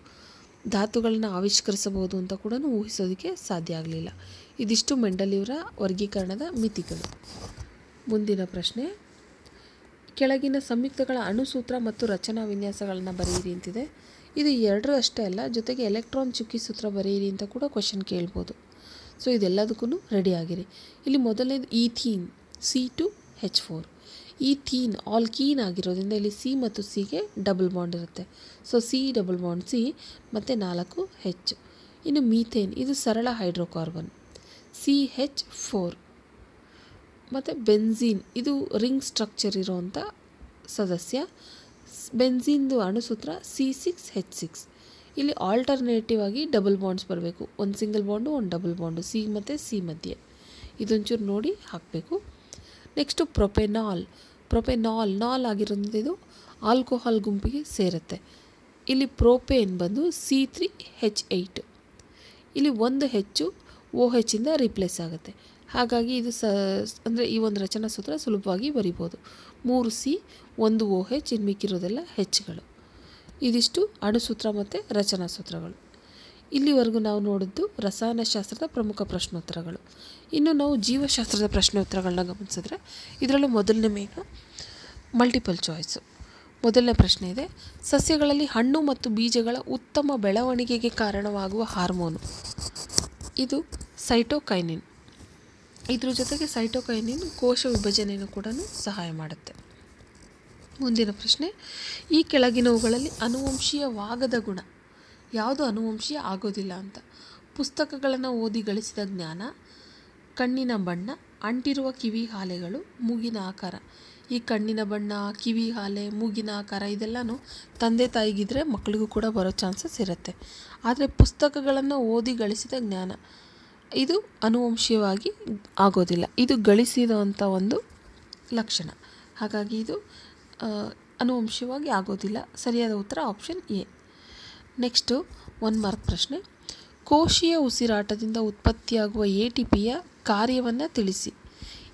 S1: ಧಾತುಗಳನ್ನು ಆವಿಷ್ಕರಿಸಬಹುದು ಅಂತ ಕೂಡ ಊಹಿಸೋದಕ್ಕೆ ಸಾಧ್ಯ ಆಗಲಿಲ್ಲ. ಇದಿಷ್ಟು ಮೆಂಡಲ್ ಇವರ ವರ್ಗೀಕರಣದ ಮಿತಿಗಳು. ಮುಂದಿನ ಪ್ರಶ್ನೆ, ಕೆಳಗಿನ ಸಂಯುಕ್ತಗಳ ಅಣುಸೂತ್ರ ಮತ್ತು ರಚನಾ ವಿನ್ಯಾಸಗಳನ್ನು ಬರೆಯಿರಿ ಅಂತಿದೆ. ಇದು 2 ಅಷ್ಟೇ ಅಲ್ಲ, ಜೊತೆಗೆ ಎಲೆಕ್ಟ್ರಾನ್ ಚುಕ್ಕಿ ಸೂತ್ರ ಬರೆಯಿರಿ ಅಂತ ಕೂಡ ಕ್ವಶನ್ ಕೇಳ್ಬೋದು. ಸೊ ಇದೆಲ್ಲದಕ್ಕೂ ರೆಡಿ ಆಗಿರಿ. ಇಲ್ಲಿ ಮೊದಲನೇದು ಈಥೀನ್ C2H4. ಈಥೀನ್ ಆಲ್ಕೀನ್ ಆಗಿರೋದ್ರಿಂದ ಇಲ್ಲಿ C ಮತ್ತು Cಗೆ ಡಬಲ್ ಬಾಂಡ್ ಇರುತ್ತೆ. So C double bond C ಮತ್ತು 4 H. ಇನ್ನು ಮೀಥೇನ್, ಇದು ಸರಳ ಹೈಡ್ರೋಕಾರ್ಬನ್ CH4. ಮತ್ತು ಬೆನ್ಝೀನ್, ಇದು ರಿಂಗ್ ಸ್ಟ್ರಕ್ಚರ್ ಇರೋವಂಥ ಸದಸ್ಯ. ಬೆನ್ಝೀನ್ದು ಅಣುಸೂತ್ರ C6H6. ಇಲ್ಲಿ ಆಲ್ಟರ್ನೇಟಿವ್ ಆಗಿ ಡಬಲ್ ಬಾಂಡ್ಸ್ ಬರಬೇಕು. ಒಂದು ಸಿಂಗಲ್ ಬಾಂಡು, ಒಂದು ಡಬಲ್ ಬಾಂಡು, C ಮತ್ತು C ಮಧ್ಯೆ. ಇದೊಂಚೂರು ನೋಡಿ ಹಾಕಬೇಕು. Next propanol. ನಾಲ್ ಆಗಿರೋದ್ರಿಂದ ಇದು ಆಲ್ಕೋಹಾಲ್ ಗುಂಪಿಗೆ ಸೇರುತ್ತೆ. ಇಲ್ಲಿ ಪ್ರೋಪೇನ್ ಬಂದು C3H8. ಇಲ್ಲಿ ಒಂದು ಹೆಚ್ಚು OH ಇಂದ ರಿಪ್ಲೇಸ್ ಆಗುತ್ತೆ. ಹಾಗಾಗಿ ಇದು ಅಂದರೆ ಈ ಒಂದು ರಚನಾ ಸೂತ್ರ ಸುಲಭವಾಗಿ ಬರಿಬೋದು. 3C 1 OH, ಇನ್ನು ಮಿಕ್ಕಿರೋದೆಲ್ಲ Hಗಳು. ಇದಿಷ್ಟು ಅಣುಸೂತ್ರ ಮತ್ತು ರಚನಾ ಸೂತ್ರಗಳು. ಇಲ್ಲಿವರೆಗೂ ನಾವು ನೋಡಿದ್ದು ರಸಾಯನಶಾಸ್ತ್ರದ ಪ್ರಮುಖ ಪ್ರಶ್ನೋತ್ತರಗಳು. ಇನ್ನು ನಾವು ಜೀವಶಾಸ್ತ್ರದ ಪ್ರಶ್ನೋತ್ತರಗಳನ್ನ ಗಮನಿಸಿದ್ರೆ ಇದರಲ್ಲೂ ಮೊದಲನೇ ಮೇಘ ಮಲ್ಟಿಪಲ್ ಚಾಯ್ಸು. ಮೊದಲನೇ ಪ್ರಶ್ನೆ ಇದೆ, ಸಸ್ಯಗಳಲ್ಲಿ ಹಣ್ಣು ಮತ್ತು ಬೀಜಗಳ ಉತ್ತಮ ಬೆಳವಣಿಗೆಗೆ ಕಾರಣವಾಗುವ ಹಾರ್ಮೋನು. ಇದು ಸೈಟೋಕೈನಿನ್. ಇದ್ರ ಜೊತೆಗೆ ಸೈಟೋಕೈನಿನ್ ಕೋಶ ವಿಭಜನೆಯನ್ನು ಕೂಡ ಸಹಾಯ ಮಾಡುತ್ತೆ. ಮುಂದಿನ ಪ್ರಶ್ನೆ, ಈ ಕೆಳಗಿನವುಗಳಲ್ಲಿ ಅನುವಂಶೀಯವಾಗದ ಗುಣ ಯಾವುದು ಅನುವಂಶೀಯ ಆಗೋದಿಲ್ಲ ಅಂತ. ಪುಸ್ತಕಗಳನ್ನು ಓದಿ ಗಳಿಸಿದ ಜ್ಞಾನ, ಕಣ್ಣಿನ ಬಣ್ಣ, ಅಂಟಿರುವ ಕಿವಿ ಹಾಲೆಗಳು, ಮೂಗಿನ ಆಕಾರ. ಈ ಕಣ್ಣಿನ ಬಣ್ಣ, ಕಿವಿ ಹಾಲೆ, ಮೂಗಿನ ಆಕಾರ ಇದೆಲ್ಲನೂ ತಂದೆ ತಾಯಿಗಿದ್ರೆ ಮಕ್ಕಳಿಗೂ ಕೂಡ ಬರೋ ಚಾನ್ಸಸ್ ಇರುತ್ತೆ. ಆದರೆ ಪುಸ್ತಕಗಳನ್ನು ಓದಿ ಗಳಿಸಿದ ಜ್ಞಾನ ಇದು ಅನುವಂಶೀಯವಾಗಿ ಆಗೋದಿಲ್ಲ. ಇದು ಗಳಿಸಿದಂಥ ಒಂದು ಲಕ್ಷಣ. ಹಾಗಾಗಿ ಇದು ಅನುವಂಶೀಯವಾಗಿ ಆಗೋದಿಲ್ಲ. ಸರಿಯಾದ ಉತ್ತರ ಆಪ್ಷನ್ ಎ. ನೆಕ್ಸ್ಟು 1 ಮಾರ್ಕ್ ಪ್ರಶ್ನೆ, ಕೋಶೀಯ ಉಸಿರಾಟದಿಂದ ಉತ್ಪತ್ತಿಯಾಗುವ ATPಯ ಕಾರ್ಯವನ್ನು ತಿಳಿಸಿ.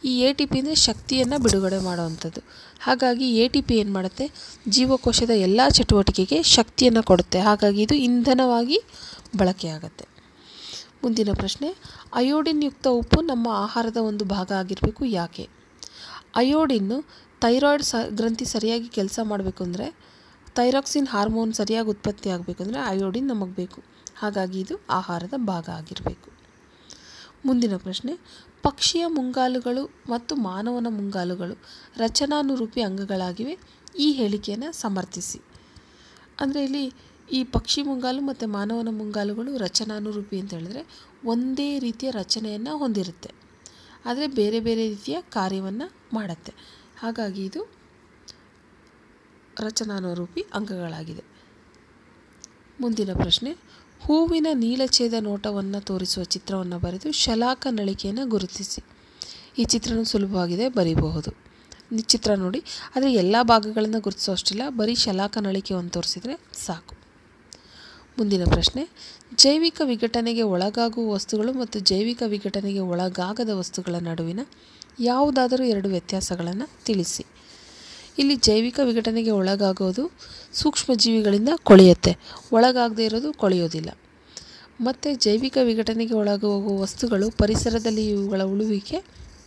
S1: ಈ ATP ಅಂದರೆ ಶಕ್ತಿಯನ್ನು ಬಿಡುಗಡೆ ಮಾಡುವಂಥದ್ದು. ಹಾಗಾಗಿ ATP ಏನು ಮಾಡುತ್ತೆ, ಜೀವಕೋಶದ ಎಲ್ಲ ಚಟುವಟಿಕೆಗೆ ಶಕ್ತಿಯನ್ನು ಕೊಡುತ್ತೆ. ಹಾಗಾಗಿ ಇದು ಇಂಧನವಾಗಿ ಬಳಕೆಯಾಗತ್ತೆ. ಮುಂದಿನ ಪ್ರಶ್ನೆ, ಅಯೋಡಿನ್ ಯುಕ್ತ ಉಪ್ಪು ನಮ್ಮ ಆಹಾರದ ಒಂದು ಭಾಗ ಆಗಿರಬೇಕು, ಯಾಕೆ? ಅಯೋಡಿನ್ನು ಥೈರಾಯ್ಡ್ ಗ್ರಂಥಿ ಸರಿಯಾಗಿ ಕೆಲಸ ಮಾಡಬೇಕು ಅಂದರೆ, ಥೈರಾಕ್ಸಿನ್ ಹಾರ್ಮೋನ್ ಸರಿಯಾಗಿ ಉತ್ಪತ್ತಿ ಆಗಬೇಕು ಅಂದರೆ ಅಯೋಡಿನ್ ನಮಗೆ ಬೇಕು. ಹಾಗಾಗಿ ಇದು ಆಹಾರದ ಭಾಗ ಆಗಿರಬೇಕು. ಮುಂದಿನ ಪ್ರಶ್ನೆ, ಪಕ್ಷಿಯ ಮುಂಗಾಲುಗಳು ಮತ್ತು ಮಾನವನ ಮುಂಗಾಲುಗಳು ರಚನಾನುರೂಪಿ ಅಂಗಗಳಾಗಿವೆ. ಈ ಹೇಳಿಕೆಯನ್ನು ಸಮರ್ಥಿಸಿ. ಅಂದರೆ ಇಲ್ಲಿ ಈ ಪಕ್ಷಿ ಮುಂಗಾಲು ಮತ್ತು ಮಾನವನ ಮುಂಗಾಲುಗಳು ರಚನಾನುರೂಪಿ ಅಂತ ಹೇಳಿದ್ರೆ ಒಂದೇ ರೀತಿಯ ರಚನೆಯನ್ನು ಹೊಂದಿರುತ್ತೆ, ಆದರೆ ಬೇರೆ ಬೇರೆ ರೀತಿಯ ಕಾರ್ಯವನ್ನು ಮಾಡುತ್ತೆ. ಹಾಗಾಗಿ ಇದು ರಚನಾನುರೂಪಿ ಅಂಗಗಳಾಗಿದೆ. ಮುಂದಿನ ಪ್ರಶ್ನೆ, ಹೂವಿನ ನೀಲಛೇದ ನೋಟವನ್ನು ತೋರಿಸುವ ಚಿತ್ರವನ್ನು ಬರೆದು ಶಲಾಕ ನಳಿಕೆಯನ್ನು ಗುರುತಿಸಿ. ಈ ಚಿತ್ರನೂ ಸುಲಭವಾಗಿದೆ, ಬರೀಬಹುದು. ಚಿತ್ರ ನೋಡಿ, ಆದರೆ ಎಲ್ಲ ಭಾಗಗಳನ್ನು ಗುರುತಿಸೋ ಅಷ್ಟಿಲ್ಲ, ಬರೀ ಶಲಾಕ ನಳಿಕೆಯನ್ನು ತೋರಿಸಿದರೆ ಸಾಕು. ಮುಂದಿನ ಪ್ರಶ್ನೆ, ಜೈವಿಕ ವಿಘಟನೆಗೆ ಒಳಗಾಗುವ ವಸ್ತುಗಳು ಮತ್ತು ಜೈವಿಕ ವಿಘಟನೆಗೆ ಒಳಗಾಗದ ವಸ್ತುಗಳ ನಡುವಿನ ಯಾವುದಾದರೂ 2 ವ್ಯತ್ಯಾಸಗಳನ್ನು ತಿಳಿಸಿ. ಇಲ್ಲಿ ಜೈವಿಕ ವಿಘಟನೆಗೆ ಒಳಗಾಗೋದು ಸೂಕ್ಷ್ಮಜೀವಿಗಳಿಂದ ಕೊಳೆಯುತ್ತೆ, ಒಳಗಾಗದೇ ಇರೋದು ಕೊಳೆಯೋದಿಲ್ಲ. ಮತ್ತು ಜೈವಿಕ ವಿಘಟನೆಗೆ ಒಳಗೋಗುವ ವಸ್ತುಗಳು ಪರಿಸರದಲ್ಲಿ ಇವುಗಳ ಉಳುವಿಕೆ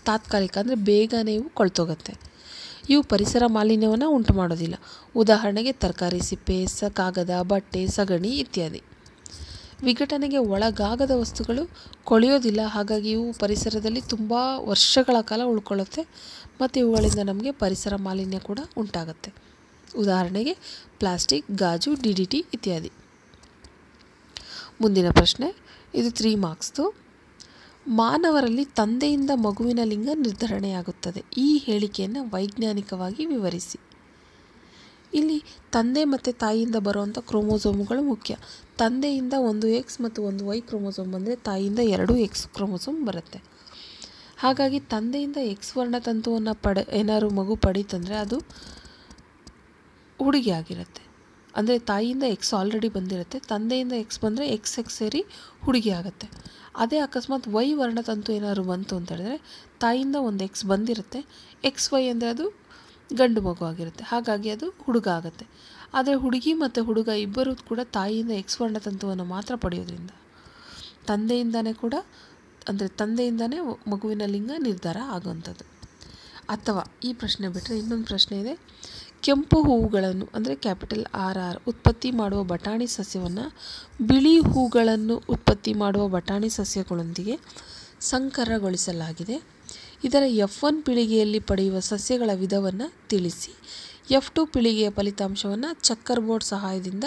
S1: ತಾತ್ಕಾಲಿಕ, ಅಂದರೆ ಬೇಗನೆ ಇವು ಕೊಳ್ತೋಗುತ್ತೆ. ಇವು ಪರಿಸರ ಮಾಲಿನ್ಯವನ್ನು ಉಂಟು ಮಾಡೋದಿಲ್ಲ. ಉದಾಹರಣೆಗೆ ತರಕಾರಿ ಸಿಪ್ಪೆ, ಕಾಗದ, ಬಟ್ಟೆ, ಸಗಣಿ ಇತ್ಯಾದಿ. ವಿಘಟನೆಗೆ ಒಳಗಾಗದ ವಸ್ತುಗಳು ಕೊಳೆಯೋದಿಲ್ಲ, ಹಾಗಾಗಿ ಇವು ಪರಿಸರದಲ್ಲಿ ತುಂಬ ವರ್ಷಗಳ ಕಾಲ ಉಳ್ಕೊಳ್ಳುತ್ತೆ ಮತ್ತು ಇವುಗಳಿಂದ ನಮಗೆ ಪರಿಸರ ಮಾಲಿನ್ಯ ಕೂಡ ಉಂಟಾಗುತ್ತೆ. ಉದಾಹರಣೆಗೆ ಪ್ಲಾಸ್ಟಿಕ್, ಗಾಜು, DDT ಇತ್ಯಾದಿ. ಮುಂದಿನ ಪ್ರಶ್ನೆ, ಇದು 3 ಮಾರ್ಕ್ಸ್ದು. ಮಾನವರಲ್ಲಿ ತಂದೆಯಿಂದ ಮಗುವಿನ ಲಿಂಗ ನಿರ್ಧರಣೆಯಾಗುತ್ತದೆ. ಈ ಹೇಳಿಕೆಯನ್ನು ವೈಜ್ಞಾನಿಕವಾಗಿ ವಿವರಿಸಿ. ಇಲ್ಲಿ ತಂದೆ ಮತ್ತು ತಾಯಿಯಿಂದ ಬರುವಂಥ ಕ್ರೋಮೋಸೋಮ್ಗಳು ಮುಖ್ಯ. ತಂದೆಯಿಂದ ಒಂದು X ಮತ್ತು ಒಂದು Y ಕ್ರೋಮೋಸೋಮ್ ಬಂದರೆ ತಾಯಿಯಿಂದ 2 X ಕ್ರೋಮೋಸೋಮ್ ಬರುತ್ತೆ. ಹಾಗಾಗಿ ತಂದೆಯಿಂದ X ವರ್ಣತಂತುವನ್ನು ಏನಾದ್ರು ಮಗು ಪಡೀತಂದರೆ ಅದು ಹುಡುಗಿ ಆಗಿರುತ್ತೆ. ಅಂದರೆ ತಾಯಿಯಿಂದ X ಆಲ್ರೆಡಿ ಬಂದಿರುತ್ತೆ, ತಂದೆಯಿಂದ X ಬಂದರೆ XX ಸೇರಿ ಹುಡುಗಿ ಆಗುತ್ತೆ. ಅದೇ ಅಕಸ್ಮಾತ್ Y ವರ್ಣತಂತು ಏನಾದ್ರು ಬಂತು ಅಂತ ಹೇಳಿದ್ರೆ ತಾಯಿಯಿಂದ ಒಂದು X ಬಂದಿರುತ್ತೆ, XY ಅಂದರೆ ಅದು ಗಂಡು ಮಗು ಆಗಿರುತ್ತೆ, ಹಾಗಾಗಿ ಅದು ಹುಡುಗ ಆಗುತ್ತೆ. ಆದರೆ ಹುಡುಗಿ ಮತ್ತು ಹುಡುಗ ಇಬ್ಬರೂ ಕೂಡ ತಾಯಿಯಿಂದ X ವರ್ಣತಂತುವನ್ನು ಮಾತ್ರ ಪಡೆಯೋದ್ರಿಂದ ತಂದೆಯಿಂದನೇ ಮಗುವಿನ ಲಿಂಗ ನಿರ್ಧಾರ ಆಗುವಂಥದ್ದು. ಅಥವಾ ಈ ಪ್ರಶ್ನೆ ಬಿಟ್ಟರೆ ಇನ್ನೊಂದು ಪ್ರಶ್ನೆ ಇದೆ, ಕೆಂಪು ಹೂವುಗಳನ್ನು ಅಂದರೆ RR ಉತ್ಪತ್ತಿ ಮಾಡುವ ಬಟಾಣಿ ಸಸ್ಯವನ್ನು ಬಿಳಿ ಹೂಗಳನ್ನು ಉತ್ಪತ್ತಿ ಮಾಡುವ ಬಟಾಣಿ ಸಸ್ಯಗಳೊಂದಿಗೆ ಸಂಕರಗೊಳಿಸಲಾಗಿದೆ. ಇದರ F1 ಪೀಳಿಗೆಯಲ್ಲಿ ಪಡೆಯುವ ಸಸ್ಯಗಳ ವಿಧವನ್ನು ತಿಳಿಸಿ. F2 ಪೀಳಿಗೆಯ ಫಲಿತಾಂಶವನ್ನು ಚೆಕ್ಕರ್ ಬೋರ್ಡ್ ಸಹಾಯದಿಂದ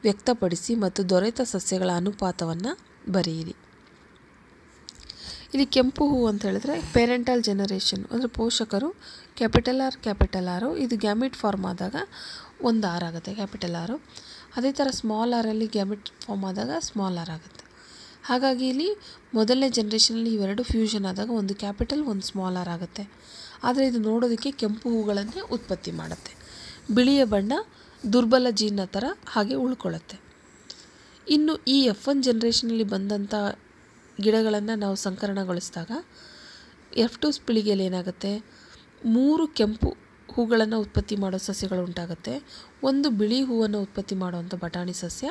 S1: ವ್ಯಕ್ತಪಡಿಸಿ ಮತ್ತು ದೊರೆತ ಸಸ್ಯಗಳ ಅನುಪಾತವನ್ನು ಬರೆಯಿರಿ. ಇಲ್ಲಿ ಕೆಂಪು ಹೂವು ಅಂತ ಹೇಳಿದ್ರೆ ಪೇರೆಂಟಲ್ ಜನರೇಷನ್ ಅಂದರೆ ಪೋಷಕರು R. ಇದು ಗ್ಯಾಮಿಟ್ ಫಾರ್ಮ್ ಆದಾಗ ಒಂದು R ಆಗುತ್ತೆ, R. ಅದೇ ಥರ ಸ್ಮಾಲ್ ಆರಲ್ಲಿ ಗ್ಯಾಮಿಟ್ ಫಾರ್ಮ್ ಆದಾಗ ಸ್ಮಾಲ್ r ಆಗುತ್ತೆ. ಹಾಗಾಗಿ ಇಲ್ಲಿ ಮೊದಲನೇ ಜನ್ರೇಷನಲ್ಲಿ ಇವೆರಡು ಫ್ಯೂಷನ್ ಆದಾಗ ಒಂದು ಕ್ಯಾಪಿಟಲ್ ಒಂದು ಸ್ಮಾಲ್ r ಆಗುತ್ತೆ. ಆದರೆ ಇದು ನೋಡೋದಕ್ಕೆ ಕೆಂಪು ಹೂಗಳನ್ನೇ ಉತ್ಪತ್ತಿ ಮಾಡುತ್ತೆ. ಬಿಳಿಯ ಬಣ್ಣ ದುರ್ಬಲ ಜೀನ್ನ ಥರ ಹಾಗೆ ಉಳ್ಕೊಳ್ಳುತ್ತೆ. ಇನ್ನು ಈ F1 ಜನ್ರೇಷನಲ್ಲಿ ಬಂದಂಥ ಗಿಡಗಳನ್ನು ನಾವು ಸಂಕರಣಗೊಳಿಸಿದಾಗ F2 ಪೀಳಿಗೆಯಲ್ಲಿ ಏನಾಗುತ್ತೆ, 3 ಕೆಂಪು ಹೂಗಳನ್ನು ಉತ್ಪತ್ತಿ ಮಾಡೋ ಸಸ್ಯಗಳು ಉಂಟಾಗುತ್ತೆ, 1 ಬಿಳಿ ಹೂವನ್ನು ಉತ್ಪತ್ತಿ ಮಾಡುವಂಥ ಬಟಾಣಿ ಸಸ್ಯ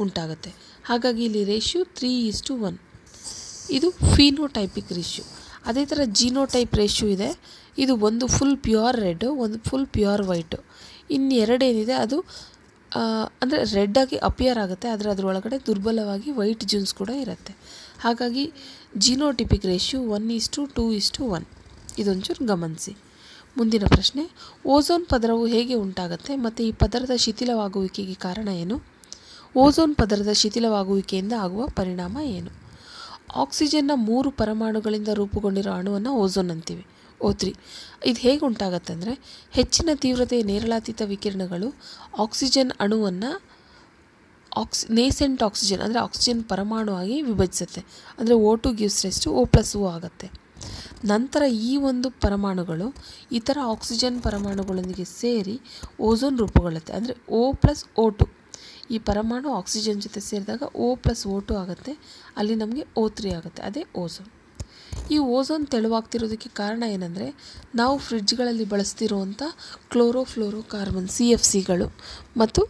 S1: ಉಂಟಾಗುತ್ತೆ. ಹಾಗಾಗಿ ಇಲ್ಲಿ ರೇಷ್ಯೋ 3:1. ಇದು ಫಿನೋಟೈಪಿಕ್ ರೇಷ್ಯೋ. ಅದೇ ಥರ ಜೀನೋಟೈಪ್ ರೇಷ್ಯೋ ಇದೆ. ಇದು ಒಂದು ಫುಲ್ ಪ್ಯೂರ್ ರೆಡ್, ಒಂದು ಫುಲ್ ಪ್ಯೂರ್ ವೈಟು. ಇನ್ನು ಎರಡೇನಿದೆ ಅದು ಅಂದರೆ ರೆಡ್ಡಾಗಿ ಅಪಿಯರ್ ಆಗುತ್ತೆ, ಆದರೆ ಅದರೊಳಗಡೆ ದುರ್ಬಲವಾಗಿ ವೈಟ್ ಜೂನ್ಸ್ ಕೂಡ ಇರುತ್ತೆ. ಹಾಗಾಗಿ ಜೀನೋಟಿಪಿಕ್ ರೇಷ್ಯೋ 1:2:1. ಇದೊಂಚೂರು ಗಮನಿಸಿ. ಮುಂದಿನ ಪ್ರಶ್ನೆ, ಓಝೋನ್ ಪದರವು ಹೇಗೆ ಉಂಟಾಗುತ್ತೆ ಮತ್ತು ಈ ಪದರದ ಶಿಥಿಲವಾಗುವಿಕೆಗೆ ಕಾರಣ ಏನು? ಓಝೋನ್ ಪದರದ ಶಿಥಿಲವಾಗುವಿಕೆಯಿಂದ ಆಗುವ ಪರಿಣಾಮ ಏನು? ಆಕ್ಸಿಜನ್ನ 3 ಪರಮಾಣುಗಳಿಂದ ರೂಪುಗೊಂಡಿರೋ ಅಣುವನ್ನು ಓಝೋನ್ ಅಂತೀವಿ, O3. ಇದು ಹೇಗೆ ಉಂಟಾಗತ್ತೆ ಅಂದರೆ, ಹೆಚ್ಚಿನ ತೀವ್ರತೆಯ ನೇರಳಾತೀತ ವಿಕಿರಣಗಳು ಆಕ್ಸಿಜನ್ ಅಣುವನ್ನು ನೇಸೆಂಟ್ ಆಕ್ಸಿಜನ್ ಅಂದರೆ ಆಕ್ಸಿಜನ್ ಪರಮಾಣು ಆಗಿ ವಿಭಜಿಸುತ್ತೆ. ಅಂದರೆ O2 gives raise to O+O ಆಗುತ್ತೆ. ನಂತರ ಈ ಒಂದು ಪರಮಾಣುಗಳು ಇತರ ಆಕ್ಸಿಜನ್ ಪರಮಾಣುಗಳೊಂದಿಗೆ ಸೇರಿ ಓಝೋನ್ ರೂಪುಗೊಳ್ಳುತ್ತೆ. ಅಂದರೆ O+O2. ಈ ಪರಮಾಣು ಆಕ್ಸಿಜನ್ ಜೊತೆ ಸೇರಿದಾಗ O+O2 ಆಗುತ್ತೆ, ಅಲ್ಲಿ ನಮಗೆ O3 ಆಗುತ್ತೆ, ಅದೇ ಓಝೋನ್. ಈ ಓಝೋನ್ ತೆಳುವಾಗ್ತಿರೋದಕ್ಕೆ ಕಾರಣ ಏನಂದರೆ, ನಾವು ಫ್ರಿಡ್ಜ್ಗಳಲ್ಲಿ ಬಳಸ್ತಿರುವಂಥ ಕ್ಲೋರೋಫ್ಲೋರೋಕಾರ್ಬನ್ CFCಗಳು ಮತ್ತು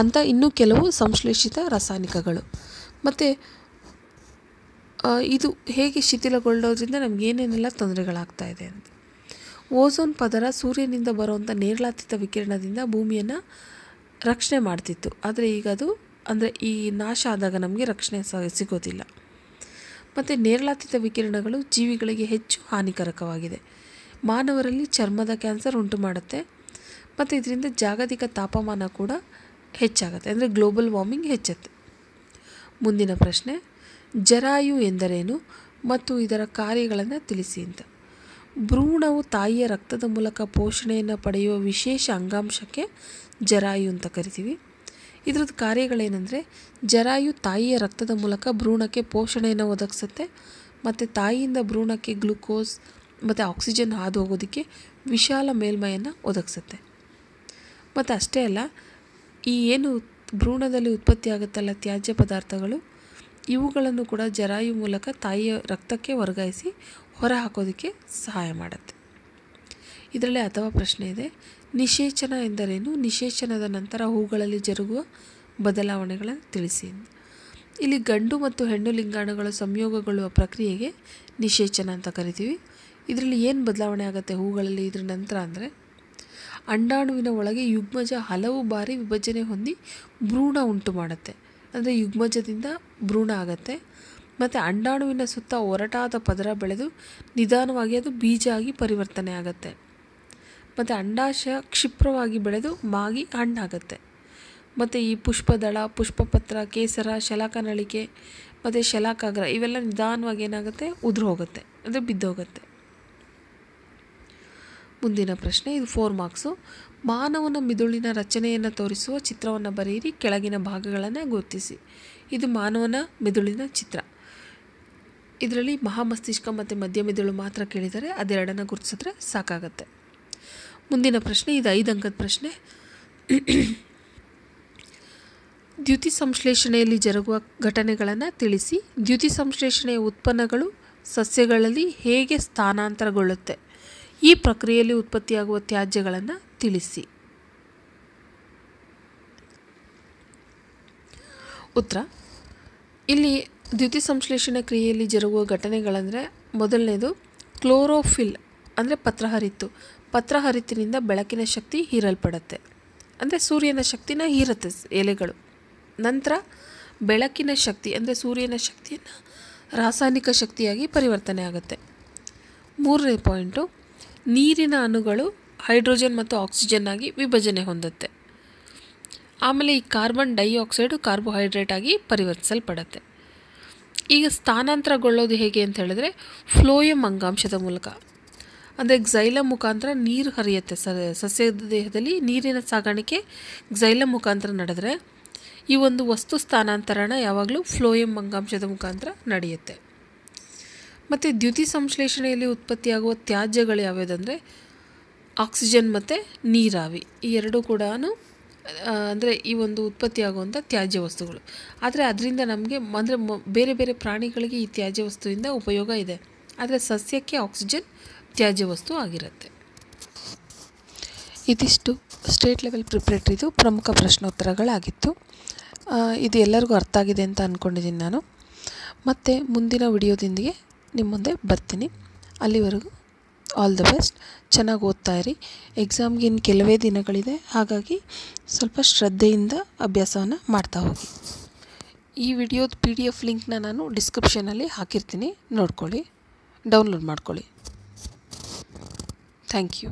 S1: ಅಂಥ ಇನ್ನೂ ಕೆಲವು ಸಂಶ್ಲೇಷಿತ ರಾಸಾಯನಿಕಗಳು. ಮತ್ತು ಇದು ಹೇಗೆ ಶಿಥಿಲಗೊಳ್ಳೋದ್ರಿಂದ ನಮಗೇನೇನೆಲ್ಲ ತೊಂದರೆಗಳಾಗ್ತಾ ಇದೆ ಅಂತ. ಓಝೋನ್ ಪದರ ಸೂರ್ಯನಿಂದ ಬರುವಂಥ ನೇರಳಾತೀತ ವಿಕಿರಣದಿಂದ ಭೂಮಿಯನ್ನು ರಕ್ಷಣೆ ಮಾಡ್ತಿತ್ತು. ಆದರೆ ಈಗ ಅದು ಅಂದರೆ ಈ ನಾಶ ಆದಾಗ ನಮಗೆ ರಕ್ಷಣೆ ಸಿಗೋದಿಲ್ಲ. ಮತ್ತು ನೇರಳಾತೀತ ವಿಕಿರಣಗಳು ಜೀವಿಗಳಿಗೆ ಹೆಚ್ಚು ಹಾನಿಕಾರಕವಾಗಿದೆ. ಮಾನವರಲ್ಲಿ ಚರ್ಮದ ಕ್ಯಾನ್ಸರ್ ಉಂಟು ಮಾಡುತ್ತೆ ಮತ್ತು ಇದರಿಂದ ಜಾಗತಿಕ ತಾಪಮಾನ ಕೂಡ ಹೆಚ್ಚಾಗುತ್ತೆ, ಅಂದರೆ ಗ್ಲೋಬಲ್ ವಾರ್ಮಿಂಗ್ ಹೆಚ್ಚುತ್ತೆ. ಮುಂದಿನ ಪ್ರಶ್ನೆ, ಜರಾಯು ಎಂದರೇನು ಮತ್ತು ಇದರ ಕಾರ್ಯಗಳನ್ನು ತಿಳಿಸಿ ಅಂತ. ಭ್ರೂಣವು ತಾಯಿಯ ರಕ್ತದ ಮೂಲಕ ಪೋಷಣೆಯನ್ನು ಪಡೆಯುವ ವಿಶೇಷ ಅಂಗಾಂಶಕ್ಕೆ ಜರಾಯು ಅಂತ ಕರಿತೀವಿ. ಇದ್ರದ್ದು ಕಾರ್ಯಗಳೇನೆಂದರೆ, ಜರಾಯು ತಾಯಿಯ ರಕ್ತದ ಮೂಲಕ ಭ್ರೂಣಕ್ಕೆ ಪೋಷಣೆಯನ್ನು ಒದಗಿಸುತ್ತೆ ಮತ್ತು ತಾಯಿಯಿಂದ ಭ್ರೂಣಕ್ಕೆ ಗ್ಲೂಕೋಸ್ ಮತ್ತು ಆಕ್ಸಿಜನ್ ಹಾದು ಹೋಗೋದಕ್ಕೆ ವಿಶಾಲ ಮೇಲ್ಮೈಯನ್ನು ಒದಗಿಸುತ್ತೆ. ಮತ್ತು ಅಷ್ಟೇ ಅಲ್ಲ, ಈ ಏನು ಭ್ರೂಣದಲ್ಲಿ ಉತ್ಪತ್ತಿ ಆಗುತ್ತಲ್ಲ ತ್ಯಾಜ್ಯ ಪದಾರ್ಥಗಳು, ಇವುಗಳನ್ನು ಕೂಡ ಜರಾಯು ಮೂಲಕ ತಾಯಿಯ ರಕ್ತಕ್ಕೆ ವರ್ಗಾಯಿಸಿ ಹೊರ ಹಾಕೋದಕ್ಕೆ ಸಹಾಯ ಮಾಡುತ್ತೆ. ಇದರಲ್ಲಿ ಅಥವಾ ಪ್ರಶ್ನೆ ಇದೆ, ನಿಷೇಚನ ಎಂದರೇನು? ನಿಷೇಚನದ ನಂತರ ಹೂಗಳಲ್ಲಿ ಜರುಗುವ ಬದಲಾವಣೆಗಳನ್ನು ತಿಳಿಸಿ. ಇಲ್ಲಿ ಗಂಡು ಮತ್ತು ಹೆಣ್ಣು ಲಿಂಗಾಣುಗಳ ಸಂಯೋಗಗೊಳ್ಳುವ ಪ್ರಕ್ರಿಯೆಗೆ ನಿಷೇಚನ ಅಂತ ಕರಿತೀವಿ. ಇದರಲ್ಲಿ ಏನು ಬದಲಾವಣೆ ಆಗುತ್ತೆ ಹೂಗಳಲ್ಲಿ ಇದರ ನಂತರ ಅಂದರೆ, ಅಂಡಾಣುವಿನ ಒಳಗೆ ಯುಗ್ಮಜ ಹಲವು ಬಾರಿ ವಿಭಜನೆ ಹೊಂದಿ ಭ್ರೂಣ ಉಂಟು ಮಾಡುತ್ತೆ. ಅಂದರೆ ಯುಗ್ಮಜದಿಂದ ಭ್ರೂಣ ಆಗುತ್ತೆ ಮತ್ತು ಅಂಡಾಣುವಿನ ಸುತ್ತ ಒರಟಾದ ಪದರ ಬೆಳೆದು ನಿಧಾನವಾಗಿ ಅದು ಬೀಜ ಆಗಿ ಪರಿವರ್ತನೆ ಆಗುತ್ತೆ. ಮತ್ತು ಅಂಡಾಶಯ ಕ್ಷಿಪ್ರವಾಗಿ ಬೆಳೆದು ಮಾಗಿ ಹಣ್ಣಾಗುತ್ತೆ. ಮತ್ತು ಈ ಪುಷ್ಪದಳ, ಪುಷ್ಪಪತ್ರ, ಕೇಸರ, ಶಲಾಕನಳಿಕೆ ಮತ್ತು ಶಲಾಕಾಗ್ರ ಇವೆಲ್ಲ ನಿಧಾನವಾಗಿ ಏನಾಗುತ್ತೆ, ಉದುರು ಹೋಗುತ್ತೆ, ಅಂದರೆ ಬಿದ್ದೋಗುತ್ತೆ. ಮುಂದಿನ ಪ್ರಶ್ನೆ, ಇದು 4 ಮಾರ್ಕ್ಸು. ಮಾನವನ ಮಿದುಳಿನ ರಚನೆಯನ್ನು ತೋರಿಸುವ ಚಿತ್ರವನ್ನು ಬರೆಯಿರಿ, ಕೆಳಗಿನ ಭಾಗಗಳನ್ನು ಗುರುತಿಸಿ. ಇದು ಮಾನವನ ಮಿದುಳಿನ ಚಿತ್ರ. ಇದರಲ್ಲಿ ಮಹಾಮಸ್ತಿಷ್ಕ ಮತ್ತು ಮಧ್ಯ ಮಿದುಳು ಮಾತ್ರ ಕೇಳಿದರೆ ಅದೆರಡನ್ನು ಗುರುತಿಸಿದ್ರೆ ಸಾಕಾಗತ್ತೆ. ಮುಂದಿನ ಪ್ರಶ್ನೆ, ಇದು 5 ಅಂಕದ ಪ್ರಶ್ನೆ. ದ್ಯುತಿ ಸಂಶ್ಲೇಷಣೆಯಲ್ಲಿ ಜರುಗುವ ಘಟನೆಗಳನ್ನು ತಿಳಿಸಿ. ದ್ಯುತಿ ಸಂಶ್ಲೇಷಣೆಯ ಉತ್ಪನ್ನಗಳು ಸಸ್ಯಗಳಲ್ಲಿ ಹೇಗೆ ಸ್ಥಾನಾಂತರಗೊಳ್ಳುತ್ತೆ? ಈ ಪ್ರಕ್ರಿಯೆಯಲ್ಲಿ ಉತ್ಪತ್ತಿಯಾಗುವ ತ್ಯಾಜ್ಯಗಳನ್ನು ತಿಳಿಸಿ. ಉತ್ತರ, ಇಲ್ಲಿ ದ್ಯುತಿ ಸಂಶ್ಲೇಷಣೆ ಕ್ರಿಯೆಯಲ್ಲಿ ಜರುಗುವ ಘಟನೆಗಳಂದರೆ, ಮೊದಲನೇದು ಕ್ಲೋರೋಫಿಲ್ ಅಂದರೆ ಪತ್ರಹರಿತ್ತು. ಪತ್ರಹರಿತ್ತಿನಿಂದ ಬೆಳಕಿನ ಶಕ್ತಿ ಹೀರಲ್ಪಡುತ್ತೆ, ಅಂದರೆ ಸೂರ್ಯನ ಶಕ್ತಿನ ಹೀರುತ್ತೆ ಎಲೆಗಳು. ನಂತರ ಬೆಳಕಿನ ಶಕ್ತಿ ಅಂದರೆ ಸೂರ್ಯನ ಶಕ್ತಿಯನ್ನು ರಾಸಾಯನಿಕ ಶಕ್ತಿಯಾಗಿ ಪರಿವರ್ತನೆ ಆಗುತ್ತೆ. 3ನೇ ಪಾಯಿಂಟು, ನೀರಿನ ಅಣುಗಳು ಹೈಡ್ರೋಜನ್ ಮತ್ತು ಆಕ್ಸಿಜನ್ ಆಗಿ ವಿಭಜನೆ ಹೊಂದುತ್ತೆ. ಆಮೇಲೆ ಈ ಕಾರ್ಬನ್ ಡೈಆಕ್ಸೈಡು ಕಾರ್ಬೋಹೈಡ್ರೇಟ್ ಆಗಿ ಪರಿವರ್ತಿಸಲ್ಪಡುತ್ತೆ. ಈಗ ಸ್ಥಾನಾಂತರಗೊಳ್ಳೋದು ಹೇಗೆ ಅಂತ ಹೇಳಿದ್ರೆ, ಫ್ಲೋಯಮ್ ಅಂಗಾಂಶದ ಮೂಲಕ, ಅಂದರೆ ಗ್ಸೈಲಮ್ ಮುಖಾಂತರ ನೀರು ಹರಿಯುತ್ತೆ. ಸಸ್ಯದ ದೇಹದಲ್ಲಿ ನೀರಿನ ಸಾಗಾಣಿಕೆ ಗ್ಸೈಲಮ್ ಮುಖಾಂತರ ನಡೆದರೆ, ಈ ಒಂದು ವಸ್ತು ಸ್ಥಾನಾಂತರಣ ಯಾವಾಗಲೂ ಫ್ಲೋಯಮ್ ಅಂಗಾಂಶದ ಮುಖಾಂತರ ನಡೆಯುತ್ತೆ. ಮತ್ತು ದ್ಯುತಿ ಸಂಶ್ಲೇಷಣೆಯಲ್ಲಿ ಉತ್ಪತ್ತಿಯಾಗುವ ತ್ಯಾಜ್ಯಗಳು ಯಾವುದಂದರೆ ಆಕ್ಸಿಜನ್ ಮತ್ತು ನೀರಾವಿ, ಈ ಎರಡೂ ಕೂಡ ಅಂದರೆ ಈ ಒಂದು ಉತ್ಪತ್ತಿಯಾಗುವಂಥ ತ್ಯಾಜ್ಯ ವಸ್ತುಗಳು. ಆದರೆ ಅದರಿಂದ ನಮಗೆ ಅಂದರೆ ಬೇರೆ ಬೇರೆ ಪ್ರಾಣಿಗಳಿಗೆ ಈ ತ್ಯಾಜ್ಯ ವಸ್ತುವಿಂದ ಉಪಯೋಗ ಇದೆ, ಆದರೆ ಸಸ್ಯಕ್ಕೆ ಆಕ್ಸಿಜನ್ ತ್ಯಾಜ್ಯ ವಸ್ತು ಆಗಿರುತ್ತೆ. ಇದಿಷ್ಟು ಸ್ಟೇಟ್ ಲೆವೆಲ್ ಪ್ರಿಪ್ರೇಟ್ರಿದು ಪ್ರಮುಖ ಪ್ರಶ್ನೋತ್ತರಗಳಾಗಿತ್ತು. ಇದು ಎಲ್ಲರಿಗೂ ಅರ್ಥ ಆಗಿದೆ ಅಂತ ಅಂದ್ಕೊಂಡಿದ್ದೀನಿ ನಾನು. ಮತ್ತು ಮುಂದಿನ ವಿಡಿಯೋದೊಂದಿಗೆ ನಿಮ್ಮ ಮುಂದೆ ಬರ್ತೀನಿ. ಅಲ್ಲಿವರೆಗೂ ಆಲ್ ದ ಬೆಸ್ಟ್. ಚೆನ್ನಾಗಿ ಓದ್ತಾ ಇರಿ. ಎಕ್ಸಾಮ್ಗೆ ಇನ್ನು ಕೆಲವೇ ದಿನಗಳಿದೆ, ಹಾಗಾಗಿ ಸ್ವಲ್ಪ ಶ್ರದ್ಧೆಯಿಂದ ಅಭ್ಯಾಸವನ್ನು ಮಾಡ್ತಾ ಹೋಗಿ. ಈ ವಿಡಿಯೋದ PDF ಲಿಂಕ್ನ ನಾನು ಡಿಸ್ಕ್ರಿಪ್ಷನಲ್ಲಿ ಹಾಕಿರ್ತೀನಿ, ನೋಡ್ಕೊಳ್ಳಿ, ಡೌನ್ಲೋಡ್ ಮಾಡ್ಕೊಳ್ಳಿ. Thank you.